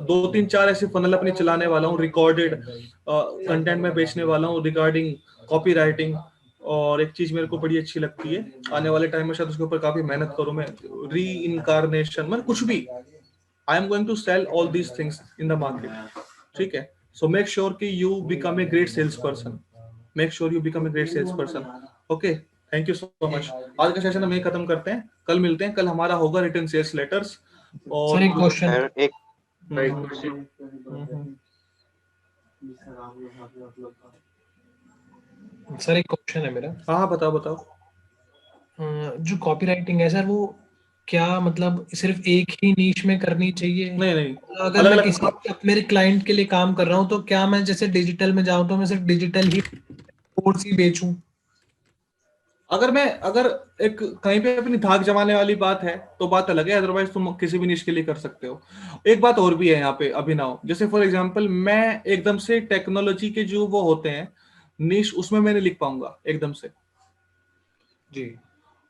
2-3-4 ऐसे फनल अपने चलाने वाला हूँ, रिकॉर्डेड कंटेंट में बेचने वाला हूँ रिगार्डिंग कॉपी राइटिंग। और एक चीज मेरे को बड़ी अच्छी लगती है, आने वाले टाइम में शायद उसके ऊपर काफी मेहनत करूं मैं, री इनकारनेशन, मतलब कुछ भी, I am going to sell all these things in the market, ठीक है। सो मेक श्योर कि you become a great sales person, make sure you become a great sales person, okay. Thank you so much. आज का session हम यही खत्म करते हैं, कल मिलते हैं। कल हमारा होगा रिटन सेल्स लेटर्स। और सर एक क्वेश्चन, सर एक क्वेश्चन है मेरा। हाँ बताओ। जो कॉपी राइटिंग है सर, वो क्या मतलब सिर्फ एक ही नीश में करनी चाहिए? नहीं, अगर मैं किसी मेरे क्लाइंट के लिए काम कर रहा हूँ, तो क्या मैं जैसे डिजिटल में जाऊँ तो मैं सिर्फ डिजिटल ही कोर्स ही बेचूं? अगर एक कहीं पे अपनी धाक जमाने वाली बात है तो बात अलग है, अदरवाइज तुम किसी भी निश के लिए कर सकते हो। एक बात और भी है यहाँ पे अभिनव, जैसे फॉर एग्जांपल मैं एकदम से टेक्नोलॉजी के जो वो होते हैं निश, उसमें मैं नहीं लिख पाऊंगा एकदम से जी।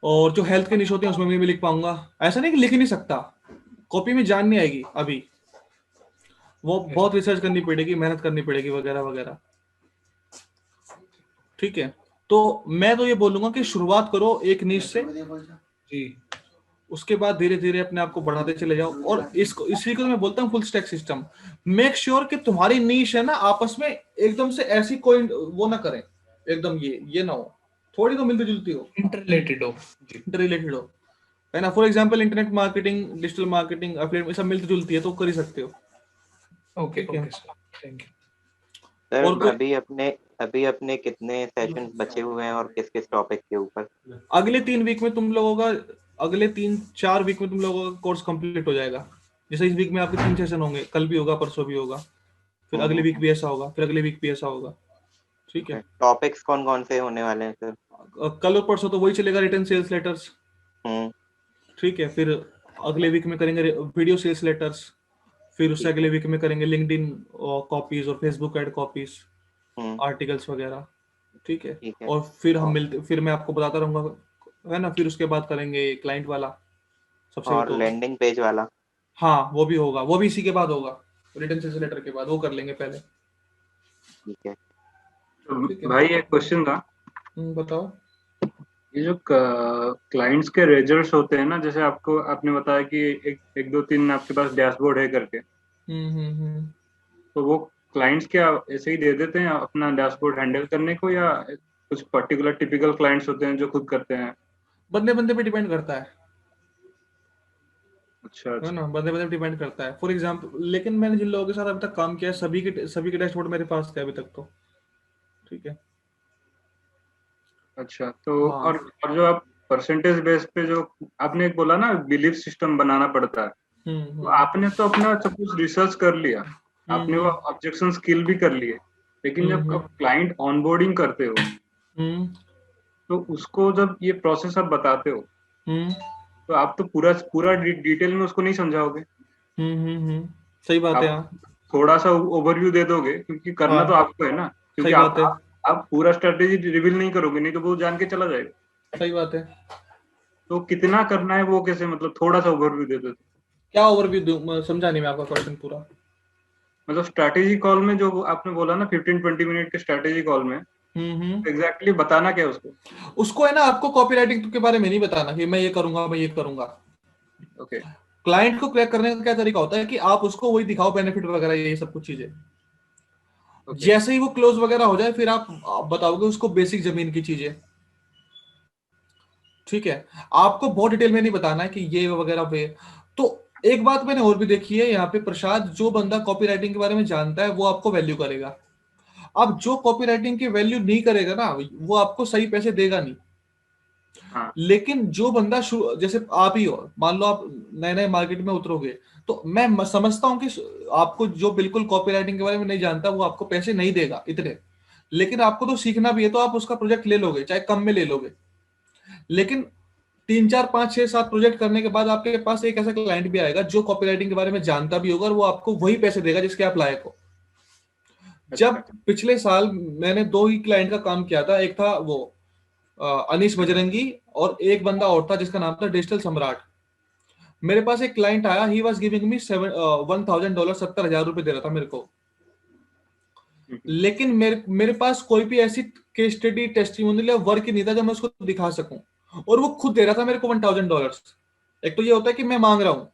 और जो हेल्थ के निश होते हैं उसमें मैं भी लिख पाऊंगा। ऐसा नहीं कि लिख ही नहीं सकता, कॉपी में जान नहीं आएगी अभी, वो बहुत रिसर्च करनी पड़ेगी, मेहनत करनी पड़ेगी वगैरह वगैरह, ठीक है। तो मैं तो ये बोलूंगा कि शुरुआत करो एक नीश से जी, उसके बाद धीरे धीरे अपने आप को बढ़ाते चले जाओ। और इसी को मैं बोलता हूँ full stack system. Make sure कि तुम्हारी नीश है ना, आपस में एकदम से ऐसी कोई वो ना करें, एकदम ये ना हो, थोड़ी तो मिलती जुलती हो, इंटररिलेटेड हो, है ना। For example internet marketing, digital marketing, affiliate, सब मिलती जुलती है तो कर ही सकते हो। Okay sir, thank you sir. और अभी अपने कितने सेशन बचे हुए हैं और किस किस टॉपिक के ऊपर? अगले 3 वीक में तुम लोगों का, अगले 3-4 वीक में तुम लोगों का कोर्स कंप्लीट हो जाएगा। जैसे इस वीक में आपके 3 सेशन होंगे, कल भी होगा, परसों भी होगा, फिर अगले वीक भी ऐसा होगा, फिर अगले वीक भी ऐसा होगा, ठीक है। टॉपिक्स कौन कौन से होने वाले हैं सर? कल और परसों तो वही चलेगा, रिटर्न सेल्स लेटर्स, ठीक है। फिर अगले वीक में करेंगे वीडियो सेल्स लेटर्स, फिर उससे अगले वीक में करेंगे लिंक्डइन कॉपीज और फेसबुक ऐड कॉपीज, आर्टिकल्स वगैरह, ठीक है। ठीक है। और फिर हम मिलते, फिर मैं आपको बताता रहूंगा, है ना। फिर उसके बाद करेंगे क्लाइंट वाला सबसे और तो, लैंडिंग पेज वाला। हाँ वो भी होगा, वो भी इसी के बाद होगा, रिटन सेल्स लेटर के बाद, वो कर लेंगे पहले। ठीक है। तो ठीक है। भाई एक क्वेश्चन था, बताओ। ये जो क्लाइंट्स के रिजल्ट्स होते हैं ना, जैसे आपको आपने बताया कि एक दो तीन आपके पास डैशबोर्ड है करके, तो वो क्लाइंट्स क्या ऐसे ही दे देते हैं अपना डैशबोर्ड हैंडल करने को, या कुछ पर्टिकुलर टिपिकल क्लाइंट्स होते हैं जो खुद करते हैं? बंदे बंदे पे डिपेंड करता है, अच्छा है अच्छा। ना, बंदे बंदे पे डिपेंड करता है। फॉर एग्जांपल, लेकिन मैंने जिन लोगों के साथ अभी तक काम किया है, सभी के डैशबोर्ड मेरे पास थे अभी तक तो, ठीक है। अच्छा तो हाँ। और जो आप परसेंटेज बेस पे जो आपने एक बोला ना बिलीफ सिस्टम बनाना पड़ता है, तो आपने तो अपना सब कुछ रिसर्च कर लिया, आपने वो ऑब्जेक्शन स्किल भी कर लिए, लेकिन जब आप क्लाइंट ऑनबोर्डिंग करते हो तो उसको जब ये प्रोसेस आप बताते हो तो आप तो पूरा पूरा डिटेल में उसको नहीं समझाओगे। सही बात है। आप हाँ थोड़ा सा ओवरव्यू दे दोगे, क्योंकि करना हाँ, तो आपको है ना, क्योंकि सही बात है, आप पूरा स्ट्रेटेजी रिवील नहीं करोगे, नहीं तो वो जान के चला जाएगा। सही बात है। तो कितना करना है वो कैसे, मतलब थोड़ा सा ओवरव्यू दे दो। क्या ओवरव्यू दूं, समझा नहीं मैं आपका क्वेश्चन पूरा। मतलब स्ट्रैटेजी कॉल में जो आपने बोला ना 15-20 मिनट के स्ट्रैटेजी कॉल में, एग्जैक्टली बताना क्या है उसको है ना, आपको कॉपीराइटिंग के बारे में नहीं बताना कि मैं ये करूंगा, मैं ये करूंगा। ओके। क्लाइंट को क्रैक करने का क्या तरीका होता है कि आप उसको वही दिखाओ, बेनिफिट वगैरह, ये सब कुछ चीजें। जैसे ही वो क्लोज वगैरह हो जाए, फिर आप बताओगे उसको बेसिक जमीन की चीजें, ठीक है। आपको बहुत डिटेल में नहीं बताना है कि ये वगैरह वे। तो एक बात मैंने और भी देखी है यहाँ पे प्रसाद, जो बंदा कॉपीराइटिंग के बारे में जानता है वो आपको वैल्यू करेगा। अब जो कॉपीराइटिंग की वैल्यू नहीं करेगा ना, वो आपको सही पैसे देगा नहीं। हाँ। लेकिन जो बंदा जैसे आप ही हो, मान लो आप नए नए मार्केट में उतरोगे, तो मैं समझता हूं कि आपको जो बिल्कुल कॉपीराइटिंग के बारे में नहीं जानता वो आपको पैसे नहीं देगा इतने। लेकिन आपको तो सीखना भी है, तो आप उसका प्रोजेक्ट ले लोगे, चाहे कम में ले लोगे। लेकिन 3 4 5 6 7 प्रोजेक्ट करने के बाद आपके पास एक ऐसा क्लाइंट भी आएगा जो कॉपीराइटिंग के बारे में जानता भी होगा, और वो आपको वही पैसे देगा जिसके आप लायक हो। जब पिछले साल मैंने 2 ही क्लाइंट का काम किया था, एक था वो अनीश बजरंगी, और एक बंदा और था जिसका नाम था डिजिटल सम्राट। मेरे पास एक क्लाइंट आया, ही वाज गिविंग मी $1,000, 70,000 रुपए दे रहा था मेरे को। लेकिन मेरे पास कोई भी ऐसी केस स्टडी, टेस्टिमोनियल या वर्क ही नहीं था जो मैं उसको दिखा सकूं, और वो खुद दे रहा था मेरे को $1,000। एक तो ये होता है कि मैं मांग रहा हूं,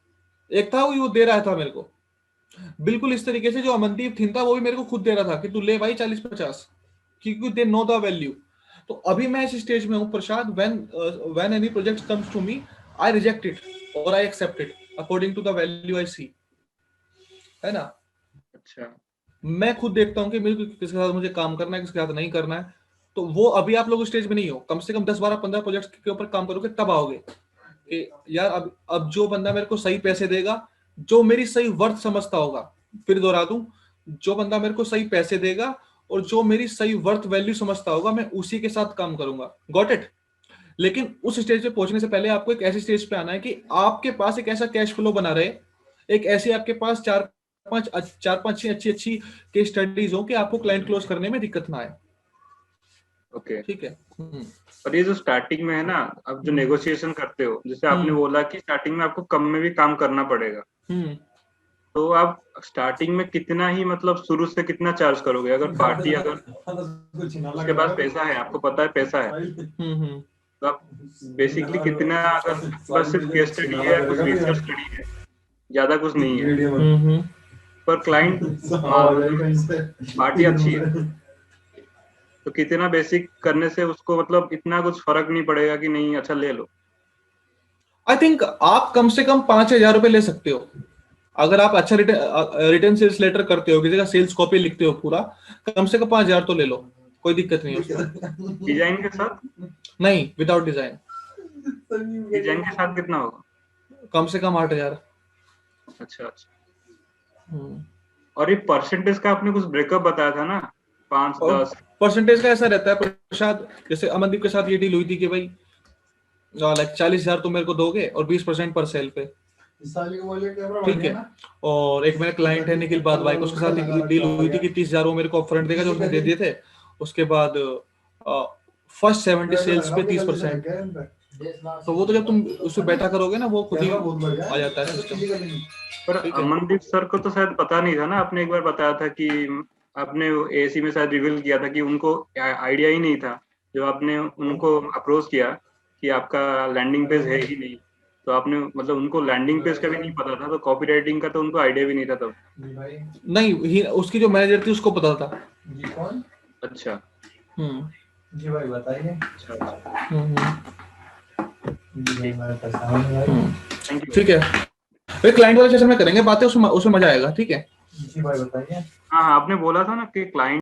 एक था वो दे रहा था मेरे को। बिल्कुल इस तरीके से जो अमनदीप थिन था वो भी मेरे को खुद दे रहा था कि तू ले भाई 40-50, क्योंकि दे नो द वैल्यू। तो अभी मैं इस स्टेज में हूं Prasad, when any project comes to me, I reject it और I accept it according to the value I see, है ना। अच्छा। मैं खुद देखता हूं कि किसके साथ मुझे काम करना है, किसके साथ नहीं करना है। तो वो अभी आप लोग स्टेज में नहीं हो, कम से कम 10 12 15 प्रोजेक्ट के ऊपर काम करोगे तब आओगे कि यार अब जो बंदा मेरे को सही पैसे देगा, जो मेरी सही वर्थ समझता होगा, फिर दोहरा दूं, जो बंदा मेरे को सही पैसे देगा और जो मेरी सही वर्थ वैल्यू समझता होगा, मैं उसी के साथ काम करूंगा। Got it. लेकिन उस स्टेज पे पहुंचने से पहले आपको एक ऐसी स्टेज पे आना है कि आपके पास एक ऐसा कैश फ्लो बना रहे, एक ऐसे आपके पास 4 5 6 अच्छी केस स्टडीज हो कि आपको क्लाइंट क्लोज करने में दिक्कत ना आए। ओके, ठीक है। और ये जो स्टार्टिंग में है ना, अब जो नेगोशिएशन करते हो, जैसे आपने बोला कि स्टार्टिंग में आपको कम में भी काम करना पड़ेगा, तो आप स्टार्टिंग में कितना ही, मतलब शुरू से कितना चार्ज करोगे? अगर पार्टी, अगर उसके पास पैसा है, आपको पता है पैसा है, तो आप बेसिकली कितना, अगर बस सिर्फ केस स्टडी है, कुछ रिसर्च स्टडी है, ज्यादा कुछ नहीं है, पर क्लाइंट पार्टी अच्छी है, तो कितना बेसिक करने से उसको मतलब इतना कुछ फर्क नहीं पड़ेगा कि नहीं अच्छा ले लो? आई थिंक आप कम से कम 5,000 रुपए ले सकते हो अगर आप अच्छा रिटर्न सेल्स लेटर करते हो, किसी का सेल्स कॉपी लिखते हो पूरा, कम से कम 5,000 तो ले लो, कोई दिक्कत नहीं है उसमें। डिजाइन के साथ नहीं, विदाउट डिजाइन। डिजाइन के साथ कितना होगा? कम से कम 8,000। अच्छा अच्छा। और ये परसेंटेज का आपने कुछ ब्रेकअप बताया था ना, 5-10 परसेंटेज का ऐसा रहता है प्रसाद, जैसे अमनदीप के साथ ये डील हुई थी कि भाई लाइक 40,000 तुम मेरे को दोगे और 20% पर सेल पे, ठीक है। और एक मेरा क्लाइंट है निखिल बादवाई, उसके साथ डील हुई थी कि 30,000 वो मेरे को अपफ्रंट देगा, जो उसने दे दिए थे। उसके बाद फर्स्ट 70 सेल्स पे 30%। तो वो तो जब तुम उससे बैठा करोगे ना, वो खुद ही आ जाता है सिस्टम। पर अमनदीप सर को तो शायद पता नहीं था ना, आपने एक बार बताया था कि आपने एसी में शायद रिवील किया था कि उनको आइडिया ही नहीं था, जो आपने उनको अप्रोच किया कि आपका लैंडिंग पेज है ही नहीं, तो आपने मतलब उनको लैंडिंग पेज का भी नहीं पता था, तो कॉपीराइटिंग का तो उनको आइडिया भी नहीं था तब। नहीं, उसकी जो मैनेजर थी उसको पता था। अच्छा जी भाई बताइए। ठीक है, क्लाइंट वाले सेशन में करेंगे बातें, उसमें मजा आएगा। ठीक है जी भाई बताइए। हाँ, आपने बोला था ना कि क्लाइंट